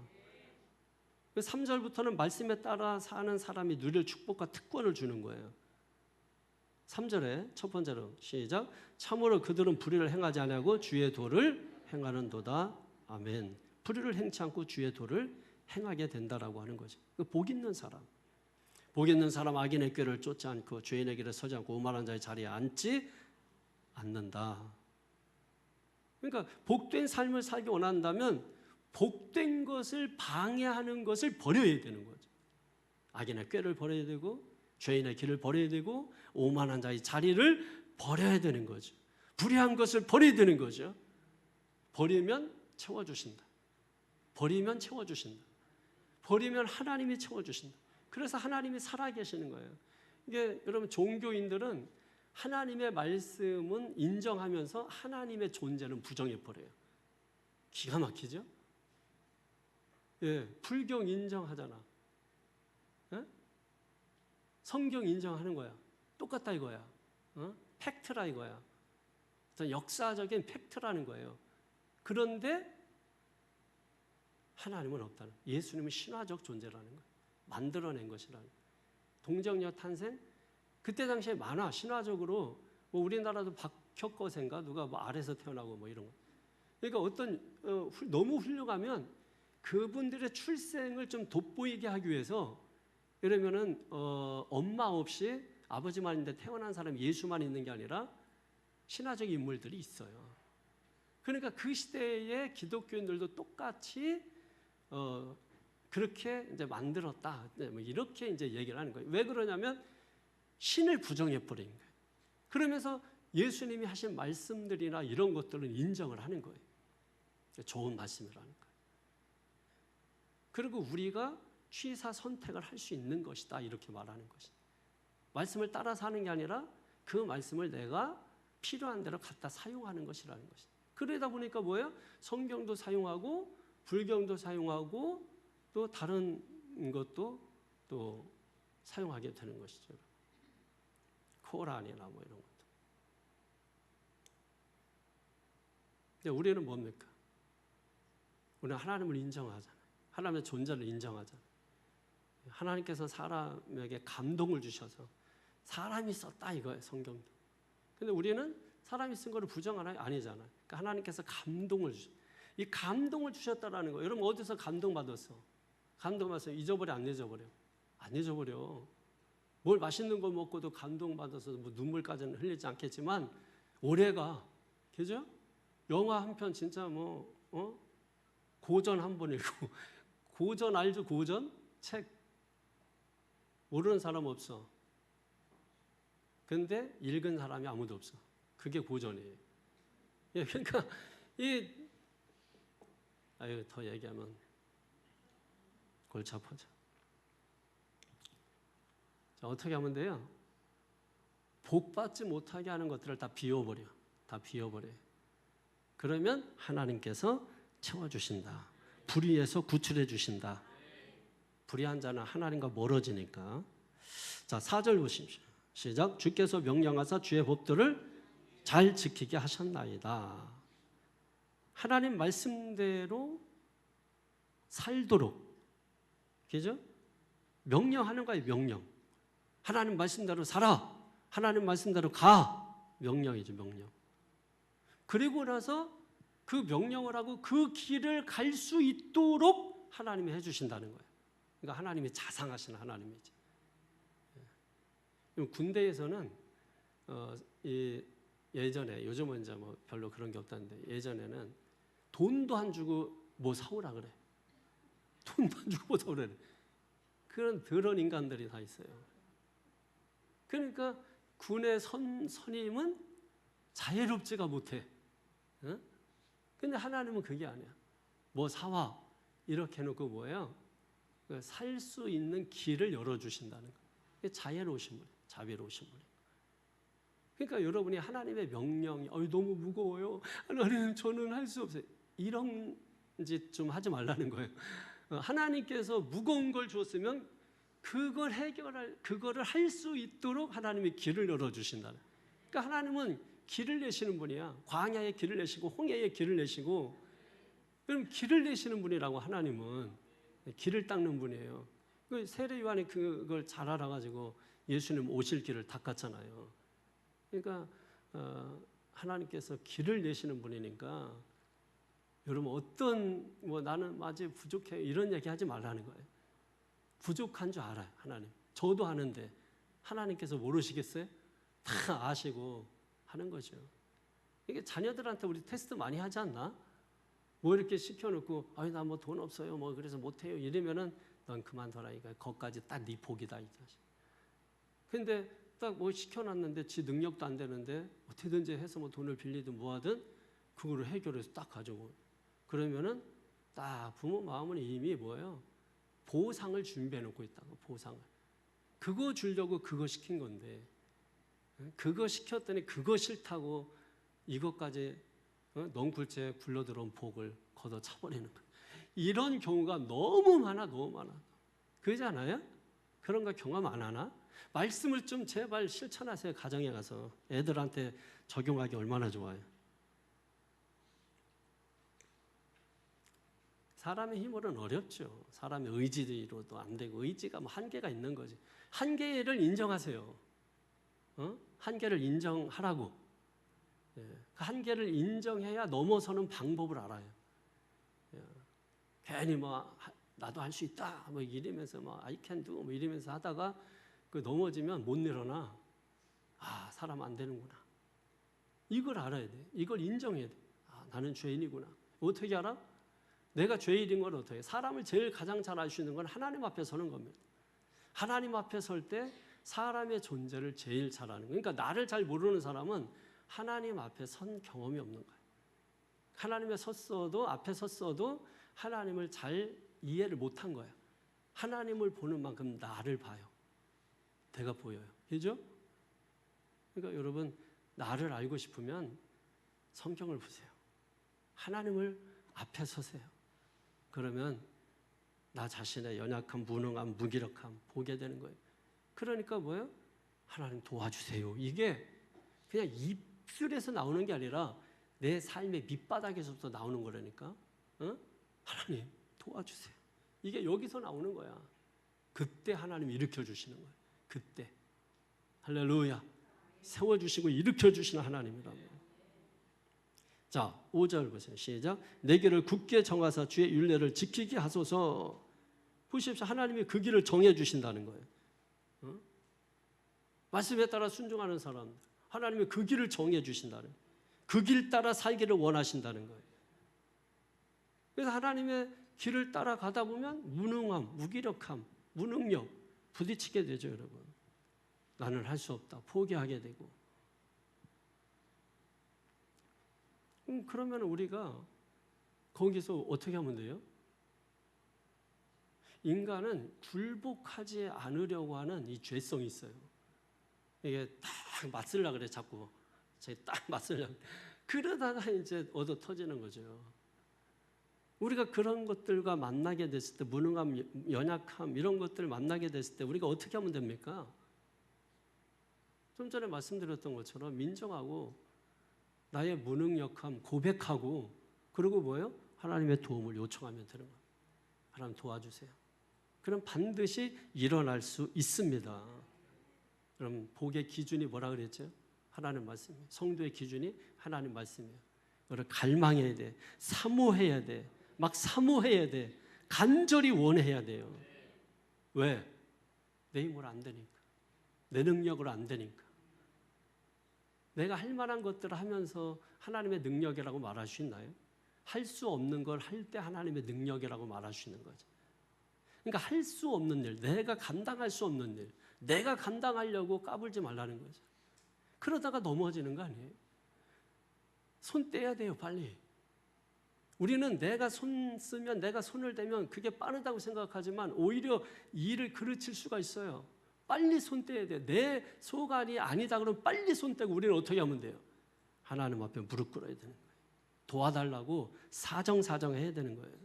3절부터는 말씀에 따라 사는 사람이 누릴 축복과 특권을 주는 거예요. 3절에 첫 번째로 시작. 참으로 그들은 불의를 행하지 아니하고 주의 도를 행하는도다. 아멘. 불의를 행치 않고 주의 도를 행하게 된다라고 하는 거죠. 복 있는 사람. 복 있는 사람 악인의 꾀를 쫓지 않고 죄인의 길에 서지 않고 오만한 자의 자리에 앉지 않는다. 그러니까 복된 삶을 살기 원한다면 복된 것을 방해하는 것을 버려야 되는 거죠. 악인의 꾀를 버려야 되고 죄인의 길을 버려야 되고 오만한 자의 자리를 버려야 되는 거죠. 불의한 것을 버려야 되는 거죠. 버리면 채워주신다. 버리면 채워주신다. 버리면 하나님이 채워주신다. 그래서 하나님이 살아계시는 거예요. 이게 여러분 종교인들은 하나님의 말씀은 인정하면서 하나님의 존재는 부정해버려요. 기가 막히죠? 예, 불교 인정하잖아. 예? 성경 인정하는 거야. 똑같다 이거야. 팩트라 이거야. 역사적인 팩트라는 거예요. 그런데 하나님은 없다는 거예요. 예수님은 신화적 존재라는 거예요. 만들어낸 것이라는 거예요. 동정녀 탄생? 그때 당시에 많아. 신화적으로 뭐 우리나라도 박혁거세인가 누가 뭐 알에서 태어나고 뭐 이런 거. 그러니까 너무 훌륭하면 그분들의 출생을 좀 돋보이게 하기 위해서 이러면은 엄마 없이 아버지만 있는데 태어난 사람이 예수만 있는 게 아니라 신화적 인물들이 있어요. 그러니까 그 시대의 기독교인들도 똑같이 그렇게 이제 만들었다. 뭐 이렇게 이제 얘기를 하는 거예요. 왜 그러냐면 신을 부정해 버린 거예요. 그러면서 예수님이 하신 말씀들이나 이런 것들은 인정을 하는 거예요. 좋은 말씀이라는 거예요. 그리고 우리가 취사 선택을 할 수 있는 것이다. 이렇게 말하는 것이. 말씀을 따라 사는 게 아니라 그 말씀을 내가 필요한 대로 갖다 사용하는 것이라는 것이. 그러다 보니까 뭐예요? 성경도 사용하고 불경도 사용하고 또 다른 것도 또 사용하게 되는 것이죠. 코란이나 뭐 이런 것도. 근데 우리는 뭡니까? 우리는 하나님을 인정하잖아요. 하나님의 존재를 인정하잖아요. 하나님께서 사람에게 감동을 주셔서 사람이 썼다 이거예요, 성경도. 근데 우리는 사람이 쓴 거를 부정하나요? 아니잖아요. 그러니까 하나님께서 감동을 주셨어요. 이 감동을 주셨다라는 거예요. 여러분 어디서 감동받았어? 감동받아서 잊어버려 안 잊어버려? 안 잊어버려. 뭘 맛있는 거 먹고도 감동받아서 뭐 눈물까지는 흘리지 않겠지만 오래가. 그죠? 영화 한 편 진짜 고전 한 번 읽고 고전 알죠? 고전? 책 모르는 사람 없어. 근데 읽은 사람이 아무도 없어. 그게 고전이에요. 예, 그러니까 더 얘기하면 골치 아파져. 자, 어떻게 하면 돼요? 복 받지 못하게 하는 것들을 다 비워버려. 다 비워버려. 그러면 하나님께서 채워주신다. 불의에서 구출해 주신다. 불의한 자는 하나님과 멀어지니까. 자, 4절 보십시오. 시작. 주께서 명령하사 주의 법도를 잘 지키게 하셨나이다. 하나님 말씀대로 살도록. 그죠? 명령하는 거예요, 명령. 하나님 말씀대로 살아. 하나님 말씀대로 가. 명령이죠, 명령. 그리고 나서 그 명령을 하고 그 길을 갈 수 있도록 하나님이 해주신다는 거예요. 그러니까 하나님이 자상하신 하나님이지. 군대에서는 예전에, 요즘은 이제 뭐 별로 그런 게 없다는데 예전에는 돈도 안 주고 뭐 사오라 그래. 돈도 안 주고 뭐 사오라 그래. 그런 더러운 인간들이 다 있어요. 그러니까 군의 선임은 자유롭지가 못해. 근데 하나님은 그게 아니야. 뭐 사와. 이렇게 해놓고 뭐예요? 살 수 있는 길을 열어주신다는 거예요. 그게 자애로우신 분이에요. 자비로우신 분이에요. 그러니까 여러분이 하나님의 명령이 너무 무거워요. 하나님 저는 할 수 없어요. 이런 짓 좀 하지 말라는 거예요. 하나님께서 무거운 걸 주었으면 그거를 할 수 있도록 하나님이 길을 열어주신다. 그러니까 하나님은 길을 내시는 분이야. 광야에 길을 내시고 홍해에 길을 내시고, 그럼 길을 내시는 분이라고. 하나님은 길을 닦는 분이에요. 그 세례 요한이 그걸 잘 알아가지고 예수님 오실 길을 닦았잖아요. 그러니까 하나님께서 길을 내시는 분이니까 여러분 어떤 나는 아직 부족해요 이런 얘기하지 말라는 거예요. 부족한 줄 알아요. 하나님. 저도 아는데 하나님께서 모르시겠어요? 다 아시고 하는 거죠. 이게 자녀들한테 우리 테스트 많이 하지 않나? 뭐 이렇게 시켜놓고 아니 나 뭐 돈 없어요 뭐 그래서 못해요 이러면은 넌 그만둬라니까. 거기까지 딱 네 복이다 이 자식. 근데 딱 뭐 시켜놨는데 지 능력도 안 되는데 어떻게든지 해서 뭐 돈을 빌리든 뭐하든 그거를 해결해서 딱 가져고. 그러면은 딱 부모 마음은 이미 뭐예요? 보상을 준비해 놓고 있다고. 보상을. 그거 주려고 그거 시킨 건데 그거 시켰더니 그거 싫다고 이것까지 넝굴째 굴러들어온 복을 걷어차버리는 거예요. 이런 경우가 너무 많아. 너무 많아. 그러잖아요? 그런 거 경험 안 하나? 말씀을 좀 제발 실천하세요. 가정에 가서 애들한테 적용하기 얼마나 좋아요. 사람의 힘으로는 어렵죠. 사람의 의지로도 안 되고 의지가 뭐 한계가 있는 거지. 한계를 인정하세요. 한계를 인정하라고. 그 한계를 인정해야 넘어서는 방법을 알아요. 괜히 뭐 나도 할 수 있다 뭐 이러면서 뭐 I can do 뭐 이러면서 하다가 그 넘어지면 못 일어나. 아 사람 안 되는구나. 이걸 알아야 돼. 이걸 인정해야 돼. 아 나는 죄인이구나. 어떻게 알아? 내가 죄인인 걸 어떻게? 사람을 제일 가장 잘 알 수 있는 건 하나님 앞에 서는 겁니다. 하나님 앞에 설 때 사람의 존재를 제일 잘 아는 거예요. 그러니까 나를 잘 모르는 사람은 하나님 앞에 선 경험이 없는 거예요. 하나님에 앞에 섰어도 하나님을 잘 이해를 못한 거예요. 하나님을 보는 만큼 나를 봐요. 내가 보여요. 그죠? 그러니까 여러분 나를 알고 싶으면 성경을 보세요. 하나님을 앞에 서세요. 그러면 나 자신의 연약함, 무능함, 무기력함 보게 되는 거예요. 그러니까 뭐예요? 하나님 도와주세요. 이게 그냥 입술에서 나오는 게 아니라 내 삶의 밑바닥에서부터 나오는 거라니까. 하나님 도와주세요. 이게 여기서 나오는 거야. 그때 하나님 일으켜 주시는 거예요. 그때. 할렐루야. 세워주시고 일으켜 주시는 하나님이라고. 자, 5절 보세요. 시작. 내 길을 굳게 정하사 주의 율례를 지키게 하소서. 보십시오. 하나님이 그 길을 정해 주신다는 거예요. 말씀에 따라 순종하는 사람들. 하나님이 그 길을 정해 주신다는 거예요. 그 길 따라 살기를 원하신다는 거예요. 그래서 하나님의 길을 따라가다 보면 무능함, 무기력함, 무능력 부딪히게 되죠, 여러분. 나는 할 수 없다. 포기하게 되고. 그러면 우리가 거기서 어떻게 하면 돼요? 인간은 굴복하지 않으려고 하는 이 죄성이 있어요. 이게 딱 맞으려고 그래, 자꾸. 딱 맞으려고. 그러다가 이제 얻어 터지는 거죠. 우리가 그런 것들과 만나게 됐을 때, 무능함, 연약함, 이런 것들을 만나게 됐을 때, 우리가 어떻게 하면 됩니까? 좀 전에 말씀드렸던 것처럼 인정하고, 나의 무능력함 고백하고, 그리고 뭐예요? 하나님의 도움을 요청하면 되는 거예요. 하나님 도와주세요. 그럼 반드시 일어날 수 있습니다. 그럼 복의 기준이 뭐라 그랬죠? 하나님 말씀이에요. 성도의 기준이 하나님 말씀이에요. 그걸 갈망해야 돼. 사모해야 돼. 막 사모해야 돼. 간절히 원해야 돼요. 왜? 내 힘으로 안 되니까. 내 능력으로 안 되니까. 내가 할 만한 것들을 하면서 하나님의 능력이라고 말할 수 있나요? 할 수 없는 걸 할 때 하나님의 능력이라고 말할 수 있는 거죠. 그러니까 할 수 없는 일, 내가 감당할 수 없는 일, 내가 감당하려고 까불지 말라는 거죠. 그러다가 넘어지는 거 아니에요? 손 떼야 돼요, 빨리. 우리는 내가 손 쓰면, 내가 손을 대면 그게 빠르다고 생각하지만 오히려 일을 그르칠 수가 있어요. 빨리 손 떼야 돼요. 내 소관이 아니다 그러면 빨리 손 떼고 우리는 어떻게 하면 돼요? 하나님 앞에 무릎 꿇어야 되는 거예요. 도와달라고 사정해야 되는 거예요.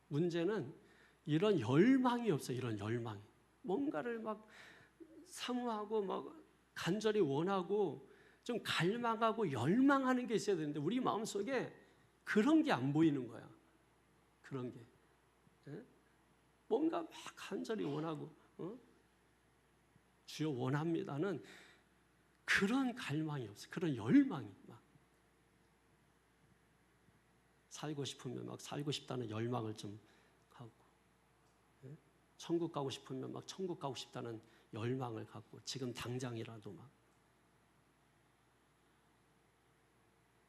문제는 이런 열망이 없어요. 이런 열망이. 뭔가를 막 사모하고 막 간절히 원하고 좀 갈망하고 열망하는 게 있어야 되는데 우리 마음속에 그런 게 안 보이는 거야. 그런 게. 예? 뭔가 막 간절히 원하고 주여 원합니다는 그런 갈망이 없어요. 그런 열망이 막 살고 싶으면 막 살고 싶다는 열망을 좀 갖고, 예? 천국 가고 싶으면 막 천국 가고 싶다는 열망을 갖고 지금 당장이라도 막,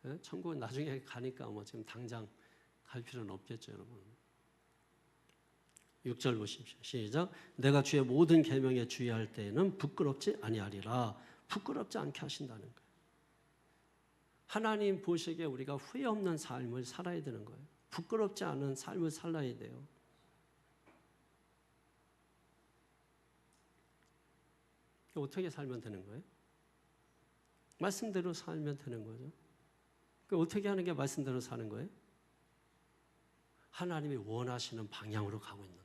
예? 천국은 나중에 가니까 뭐 지금 당장 갈 필요는 없겠죠, 여러분. 6절 보십시오. 시작. 내가 주의 모든 계명에 주의할 때에는 부끄럽지 아니하리라. 부끄럽지 않게 하신다는 거예요. 하나님 보시기에 우리가 후회 없는 삶을 살아야 되는 거예요. 부끄럽지 않은 삶을 살아야 돼요. 어떻게 살면 되는 거예요? 말씀대로 살면 되는 거죠. 어떻게 하는 게 말씀대로 사는 거예요? 하나님이 원하시는 방향으로 가고 있는가.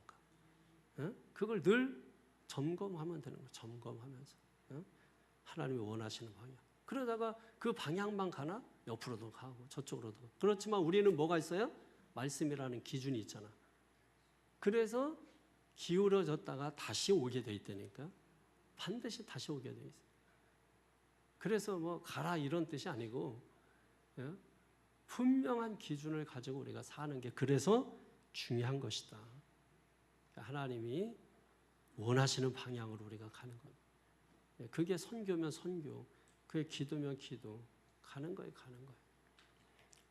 그걸 늘 점검하면 되는 거예요. 점검하면서. 하나님이 원하시는 방향. 그러다가 그 방향만 가나? 옆으로도 가고 저쪽으로도 가고. 그렇지만 우리는 뭐가 있어요? 말씀이라는 기준이 있잖아. 그래서 기울어졌다가 다시 오게 돼 있다니까. 반드시 다시 오게 돼 있어요. 그래서 뭐 가라 이런 뜻이 아니고 분명한 기준을 가지고 우리가 사는 게 그래서 중요한 것이다. 하나님이 원하시는 방향으로 우리가 가는 겁니다. 그게 선교면 선교, 그게 기도면 기도, 가는 거예요, 가는 거예요.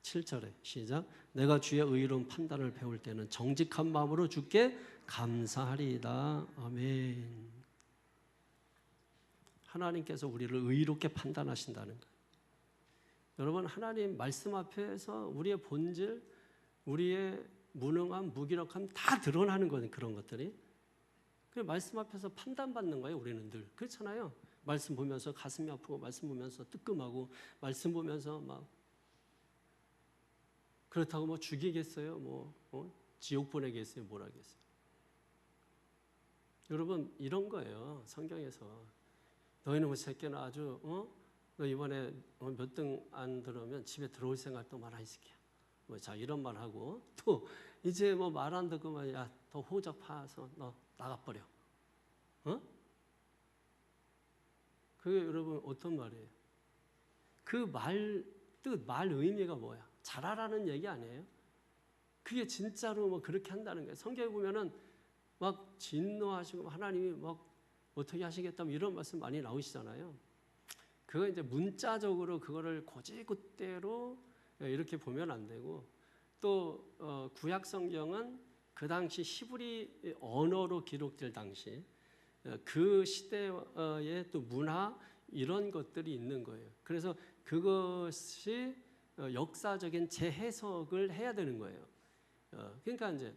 7절에 시작. 내가 주의 의로운 판단을 배울 때는 정직한 마음으로 주께 감사하리이다. 아멘. 하나님께서 우리를 의롭게 판단하신다는 거예요. 여러분, 하나님 말씀 앞에서 우리의 본질, 우리의 무능함, 무기력함 다 드러나는 거예요. 그런 것들이. 그 말씀 앞에서 판단받는 거예요. 우리는 늘 그렇잖아요. 말씀 보면서 가슴이 아프고, 말씀 보면서 뜨끔하고, 말씀 보면서 막 그렇다고 뭐 죽이겠어요? 지옥 보내겠어요? 뭘 하겠어요? 여러분, 이런 거예요. 성경에서 너희는 뭐 새끼나 아주 너 이번에 몇 등 안 들으면 집에 들어올 생각도 말아 이 새끼야. 자 이런 말 하고 또 이제 뭐 말 안 듣고만 야 더 호적 파서 너 나가버려. 그게 여러분 어떤 말이에요? 그 말 뜻, 말 의미가 뭐야? 잘하라는 얘기 아니에요? 그게 진짜로 뭐 그렇게 한다는 거예요. 성경에 보면은 막 진노하시고 하나님이 막 어떻게 하시겠다 이런 말씀 많이 나오시잖아요. 그거 이제 문자적으로 그거를 고지굿대로 이렇게 보면 안 되고 또 구약 성경은 그 당시 히브리 언어로 기록될 당시 그 시대의 또 문화 이런 것들이 있는 거예요. 그래서 그것이 역사적인 재해석을 해야 되는 거예요. 그러니까 이제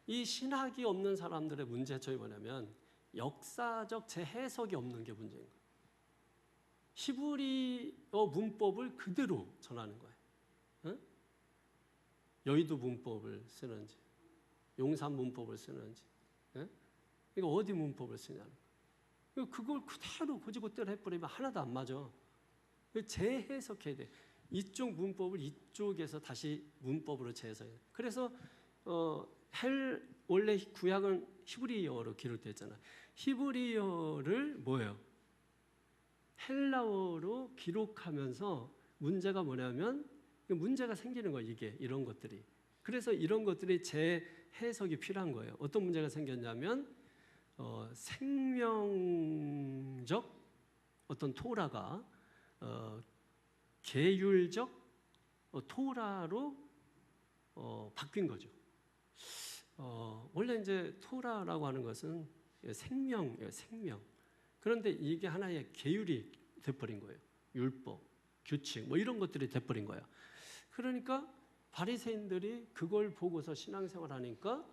이 신학이 없는 사람들의 문제점이 뭐냐면 역사적 재해석이 없는 게 문제인 거예요. 히브리어 문법을 그대로 전하는 거예요. 여의도 문법을 쓰는지, 용산 문법을 쓰는지, 이거 어디 문법을 쓰냐는 거예요. 그걸 그대로 고지고대로 해버리면 하나도 안 맞아. 재해석해야 돼. 이쪽 문법을 이쪽에서 다시 문법으로 재해석해. 그래서 원래 구약은 히브리어로 기록됐잖아. 히브리어를 뭐예요? 헬라어로 기록하면서 문제가 뭐냐면 문제가 생기는 거예요. 이런 것들이. 그래서 이런 것들이 재해석이 필요한 거예요. 어떤 문제가 생겼냐면 생명적 어떤 토라가 계율적 토라로 바뀐 거죠. 원래 이제 토라라고 하는 것은 생명이에요, 생명. 그런데 이게 하나의 계율이 돼버린 거예요. 율법, 규칙, 뭐 이런 것들이 돼버린 거야. 그러니까 바리새인들이 그걸 보고서 신앙생활하니까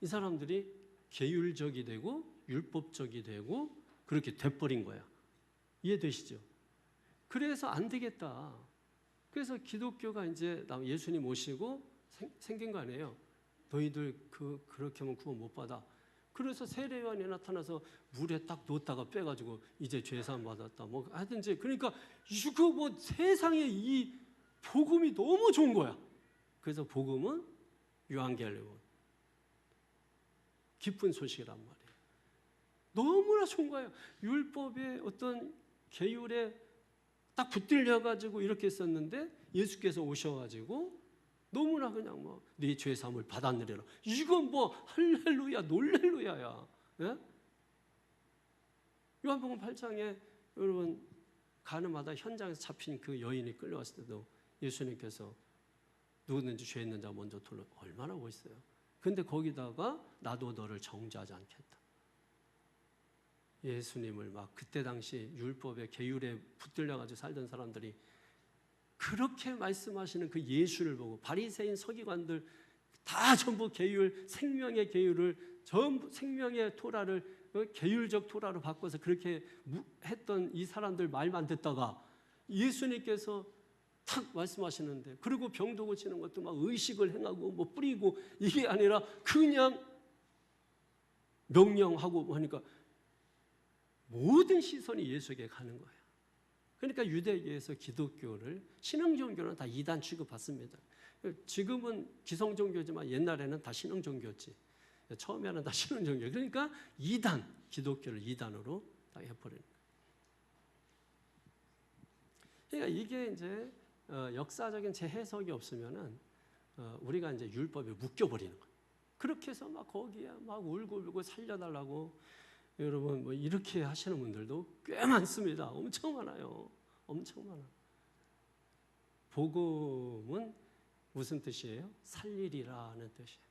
이 사람들이 계율적이 되고 율법적이 되고 그렇게 돼버린 거야. 이해되시죠? 그래서 안 되겠다. 그래서 기독교가 이제 예수님 오시고 생긴 거 아니에요. 너희들 그렇게 하면 구원 못 받아. 그래서 세례요한이 나타나서 물에 딱 놓다가 빼가지고 이제 죄사함 받았다. 뭐 하든지 그러니까 이거 뭐 세상에 이 복음이 너무 좋은 거야. 그래서 복음은 유앙겔리온, 기쁜 소식이란 말이에요. 너무나 좋은 거예요. 율법의 어떤 계율에 딱 붙들려가지고 이렇게 했었는데 예수께서 오셔가지고 너무나 그냥 뭐 네 죄사함을 받았느니라. 이건 뭐 할렐루야 놀렐루야야. 예? 요한복음 8장에 여러분 가늠하다 현장에서 잡힌 그 여인이 끌려왔을 때도 예수님께서 누구든지 죄 있는 자 먼저 돌려 얼마나 멋있어요. 근데 거기다가 나도 너를 정죄하지 않겠다. 예수님을 막 그때 당시 율법의 계율에 붙들려가지고 살던 사람들이 그렇게 말씀하시는 그 예수를 보고 바리새인 서기관들 다 전부 계율, 생명의 계율을 전부 생명의 토라를 계율적 토라로 바꿔서 그렇게 했던 이 사람들 말만 듣다가 예수님께서 탁 말씀하시는데, 그리고 병도 고치는 것도 막 의식을 행하고 뭐 뿌리고 이게 아니라 그냥 명령하고 하니까 모든 시선이 예수에게 가는 거예요. 그러니까 유대계에서 기독교를 신흥종교는 다 이단 취급받습니다. 지금은 기성종교지만 옛날에는 다 신흥종교였지. 처음에는 다 신흥종교. 그러니까 이단, 기독교를 이단으로 다 해버리는 거예요. 그러니까 이게 이제 역사적인 재해석이 없으면은 우리가 이제 율법에 묶여버리는 거예요. 그렇게 해서 막 거기에 막 울고 살려달라고 여러분 뭐 이렇게 하시는 분들도 꽤 많습니다. 엄청 많아요. 엄청 많아. 복음은 무슨 뜻이에요? 살리리라는 뜻이에요.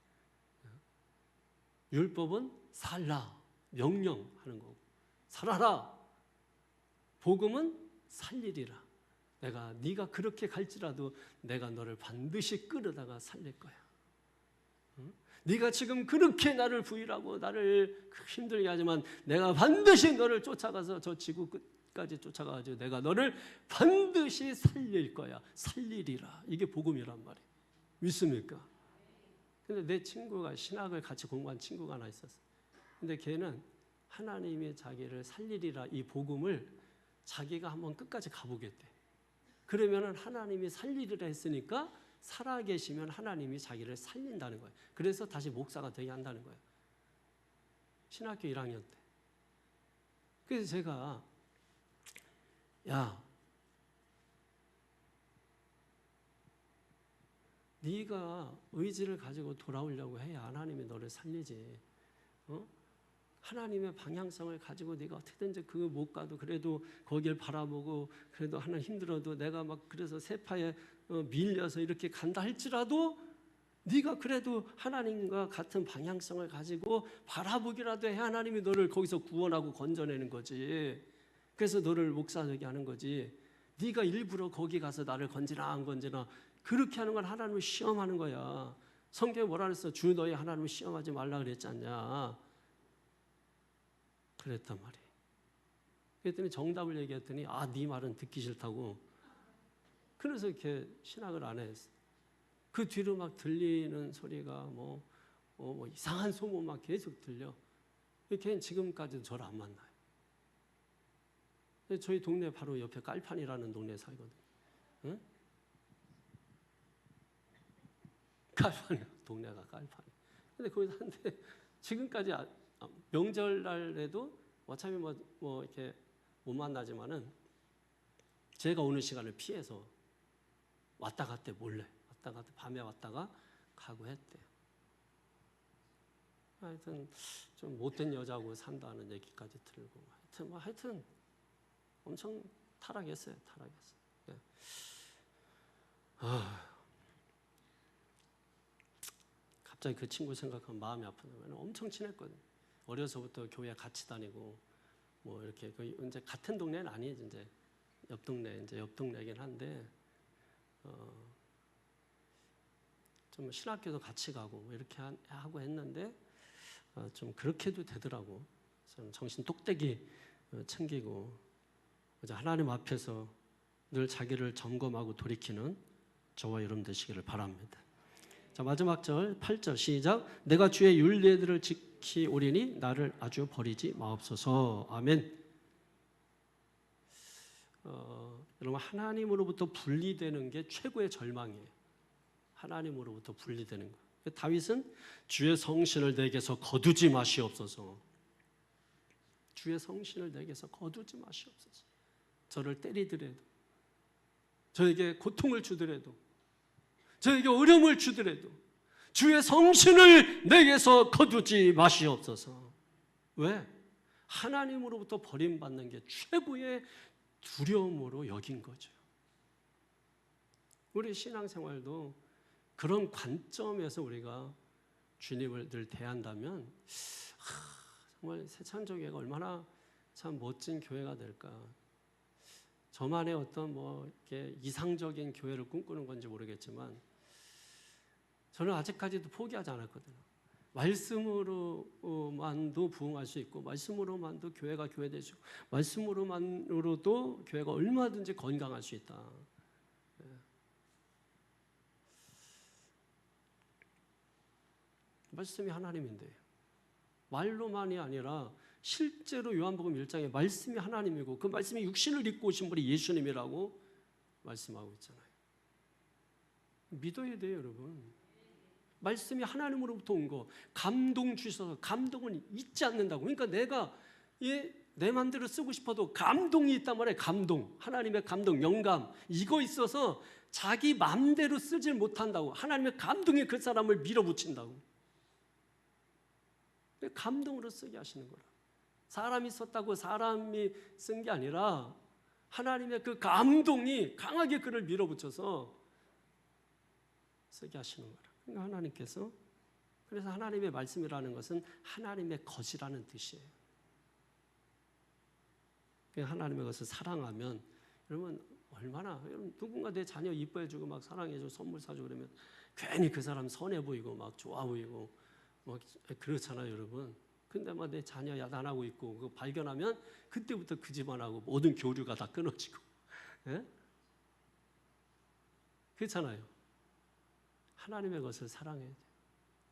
율법은 살라, 명령하는 거고, 살아라. 복음은 살리리라. 네가 그렇게 갈지라도 내가 너를 반드시 끌어다가 살릴 거야. 네가 지금 그렇게 나를 부인하고 나를 힘들게 하지만 내가 반드시 너를 쫓아가서 저 지구 끝까지 쫓아가가지고 내가 너를 반드시 살릴 거야. 살리리라. 이게 복음이란 말이에요. 믿습니까? 근데 내 친구가 신학을 같이 공부한 친구가 하나 있었어. 근데 걔는 하나님이 자기를 살리리라 이 복음을 자기가 한번 끝까지 가보겠대. 그러면은 하나님이 살리리라 했으니까 살아계시면 하나님이 자기를 살린다는 거예요. 그래서 다시 목사가 되게 한다는 거예요. 신학교 1학년 때. 그래서 제가 야, 네가 의지를 가지고 돌아오려고 해야 하나님이 너를 살리지. 하나님의 방향성을 가지고 네가 어떻게든지 그거 못 가도 그래도 거기를 바라보고 그래도 하나 힘들어도 내가 막 그래서 세파에 밀려서 이렇게 간다 할지라도 네가 그래도 하나님과 같은 방향성을 가지고 바라보기라도 해 하나님이 너를 거기서 구원하고 건져내는 거지. 그래서 너를 목사되게 하는 거지. 네가 일부러 거기 가서 나를 건지나 안 건지나 그렇게 하는 건 하나님을 시험하는 거야. 성경에 뭐라 그랬어? 주 너희 하나님을 시험하지 말라 그랬지 않냐. 그랬단 말이에요. 그랬더니 정답을 얘기했더니 네 말은 듣기 싫다고. 그래서 이렇게 신학을 안 했어. 그 뒤로 막 들리는 소리가 뭐 이상한 소문 막 계속 들려. 걔는 지금까지도 저를 안 만나요. 저희 동네 바로 옆에 깔판이라는 동네에 살거든요. 응? 깔판이야. 동네가 깔판이. 근데 거기서 한데 지금까지 명절날에도 어차피 뭐 이렇게 못 만나지만은 제가 오는 시간을 피해서 왔다 갔대 몰래. 왔다 갔다 밤에 왔다가 가고 했대요. 하여튼 좀 못된 여자하고 산다는 얘기까지 들고 하여튼 엄청 타락했어요. 타락했어요. 네. 갑자기 그 친구 생각하면 마음이 아프네요. 엄청 친했거든요. 어려서부터 교회 같이 다니고 뭐 이렇게 이제 같은 동네는 아니에요. 이제 옆 동네이긴 한데 좀 신학교도 같이 가고 뭐 이렇게 하고 했는데 좀 그렇게도 되더라고. 저는 정신 똑대기 챙기고 하나님 앞에서 늘 자기를 점검하고 돌이키는 저와 여러분 되시기를 바랍니다. 자, 마지막 절 8절 시작. 내가 주의 율례들을 지키오리니 나를 아주 버리지 마옵소서. 아멘. 여러분, 하나님으로부터 분리되는 게 최고의 절망이에요. 하나님으로부터 분리되는 거. 다윗은 주의 성신을 내게서 거두지 마시옵소서. 주의 성신을 내게서 거두지 마시옵소서. 저를 때리더라도, 저에게 고통을 주더라도, 저에게 어려움을 주더라도 주의 성신을 내게서 거두지 마시옵소서. 왜? 하나님으로부터 버림받는 게 최고의 두려움으로 여긴 거죠. 우리 신앙생활도 그런 관점에서 우리가 주님을 늘 대한다면 정말 새창조교회가 얼마나 참 멋진 교회가 될까. 저만의 어떤 이렇게 이상적인 교회를 꿈꾸는 건지 모르겠지만 저는 아직까지도 포기하지 않았거든요. 말씀으로만도 부흥할 수 있고, 말씀으로만도 교회가 교회될 수 있고, 말씀으로만으로도 교회가 얼마든지 건강할 수 있다. 말씀이 하나님인데 말로만이 아니라 실제로 요한복음 1장에 말씀이 하나님이고 그 말씀이 육신을 입고 오신 분이 예수님이라고 말씀하고 있잖아요. 믿어야 돼요, 여러분. 말씀이 하나님으로부터 온 거, 감동 주셔서 감동은 잊지 않는다고. 그러니까 내가 내 마음대로 쓰고 싶어도 감동이 있단 말이에요. 감동, 하나님의 감동, 영감, 이거 있어서 자기 마음대로 쓰질 못한다고. 하나님의 감동이 그 사람을 밀어붙인다고. 감동으로 쓰게 하시는 거라. 사람이 썼다고 사람이 쓴 게 아니라 하나님의 그 감동이 강하게 그를 밀어붙여서 쓰게 하시는 거라. 그러니까 하나님께서, 그래서 하나님의 말씀이라는 것은 하나님의 것이라는 뜻이에요. 하나님의 것을 사랑하면, 여러분 얼마나, 여러분 누군가 내 자녀 이뻐해주고 막 사랑해주고 선물 사주고 그러면 괜히 그 사람 선해 보이고 막 좋아 보이고 막 그렇잖아요, 여러분. 근데 막 내 자녀 야단하고 있고 그거 발견하면 그때부터 그 집안하고 모든 교류가 다 끊어지고, 예? 그렇잖아요. 하나님의 것을 사랑해야 돼.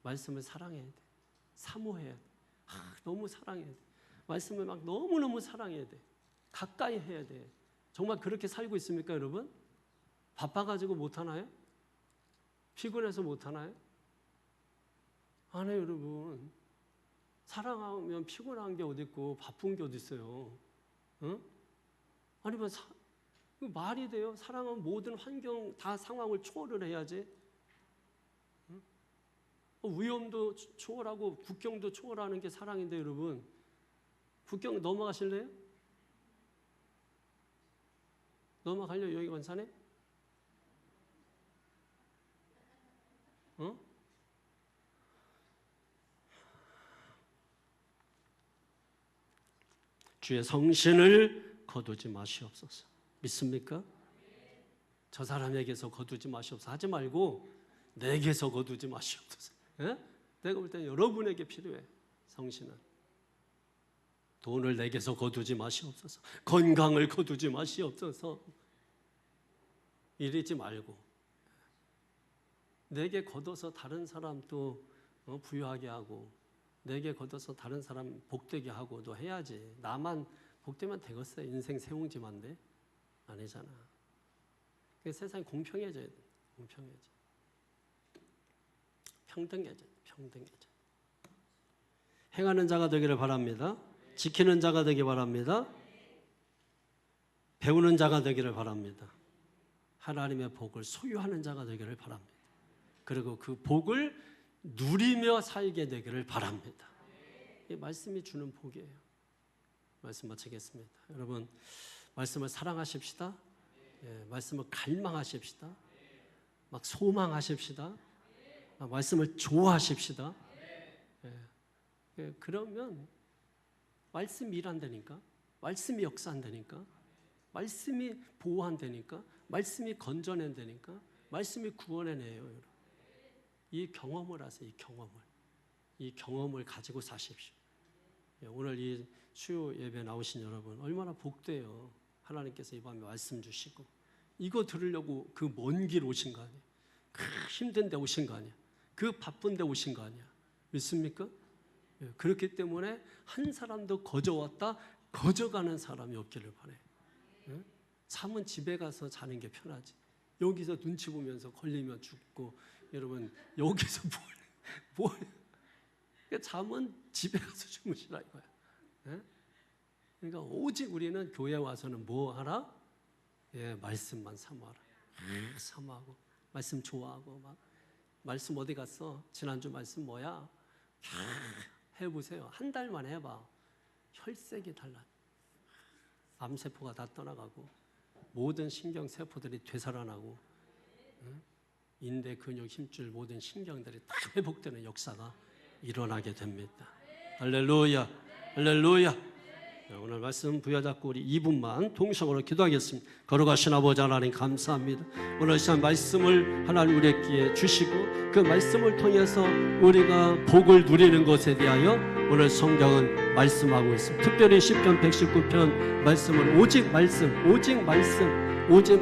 말씀을 사랑해야 돼. 사모해야 돼. 너무 사랑해야 돼. 말씀을 막 너무너무 사랑해야 돼. 가까이 해야 돼. 정말 그렇게 살고 있습니까, 여러분? 바빠가지고 못하나요? 피곤해서 못하나요? 안 해요, 여러분. 사랑하면 피곤한 게 어디 있고 바쁜 게 어디 있어요? 응? 아니면 말이 돼요? 사랑하면 모든 환경 다 상황을 초월을 해야지. 응? 위험도 초월하고 국경도 초월하는 게 사랑인데, 여러분 국경 넘어가실래요? 넘어가려고 여기 원산에? 어? 주의 성신을 거두지 마시옵소서. 믿습니까? 저 사람에게서 거두지 마시옵소서 하지 말고 내게서 거두지 마시옵소서. 예? 내가 볼 때는 여러분에게 필요해. 성신은 돈을 내게서 거두지 마시옵소서. 건강을 거두지 마시옵소서. 이러지 말고 내게 거둬서 다른 사람도 부유하게 하고 내게 거둬서 다른 사람 복되게 하고도 해야지. 나만 복되면 되겠어요. 인생 세옹지만데 아니잖아. 세상이 공평해져야 돼. 공평해져. 평등해져. 평등해져. 행하는 자가 되기를 바랍니다. 지키는 자가 되기 바랍니다. 배우는 자가 되기를 바랍니다. 하나님의 복을 소유하는 자가 되기를 바랍니다. 그리고 그 복을 누리며 살게 되기를 바랍니다. 이 말씀이 주는 복이에요. 말씀 마치겠습니다. 여러분, 말씀을 사랑하십시다. 예, 말씀을 갈망하십시다. 막 소망하십시다. 말씀을 좋아하십시다. 예, 그러면 말씀이 일한다니까, 말씀이 역사한다니까, 말씀이 보호한다니까, 말씀이 건져낸다니까, 말씀이 구원해내요. 여러분. 이 경험을 하세요. 이 경험을 가지고 사십시오. 오늘 이 수요 예배 나오신 여러분 얼마나 복돼요. 하나님께서 이 밤에 말씀 주시고 이거 들으려고 그 먼 길 오신 거 아니에요. 힘든 데 오신 거 아니에요. 그 바쁜데 오신 거 아니야. 믿습니까? 예, 그렇기 때문에 한 사람도 거저왔다 거저가는 사람이 없기를 바래. 예? 잠은 집에 가서 자는 게 편하지. 여기서 눈치 보면서 걸리면 죽고, 여러분 여기서 뭘 그러니까 잠은 집에 가서 주무시라 이거야. 예? 그러니까 오직 우리는 교회 와서는 뭐 하라? 예, 말씀만 사모하라. 사모하고 말씀 좋아하고 막 말씀 어디 갔어? 지난주 말씀 뭐야? 해보세요. 한 달만 해봐. 혈색이 달라. 암세포가 다 떠나가고 모든 신경세포들이 되살아나고 인대, 근육, 힘줄 모든 신경들이 다 회복되는 역사가 일어나게 됩니다. 할렐루야, 할렐루야. 오늘 말씀 부여잡고 우리 2분만 동성으로 기도하겠습니다. 거룩하신 아버지 하나님 감사합니다. 오늘 시간 말씀을 하나님 우리에게 주시고 그 말씀을 통해서 우리가 복을 누리는 것에 대하여 오늘 성경은 말씀하고 있습니다. 특별히 시편 119편 말씀은 오직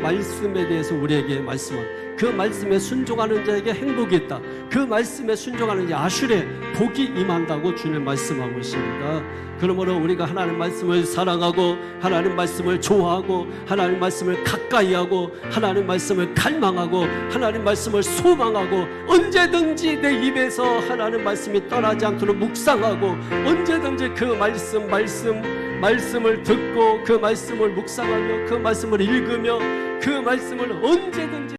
말씀에 대해서 우리에게 말씀합니다. 그 말씀에 순종하는 자에게 행복이 있다. 그 말씀에 순종하는 자 아슐에 복이 임한다고 주님 말씀하고 있습니다. 그러므로 우리가 하나님 말씀을 사랑하고 하나님 말씀을 좋아하고 하나님 말씀을 가까이하고 하나님 말씀을 갈망하고 하나님 말씀을 소망하고 언제든지 내 입에서 하나님 말씀이 떠나지 않도록 묵상하고 언제든지 그 말씀을 듣고 그 말씀을 묵상하며 그 말씀을 읽으며 그 말씀을 언제든지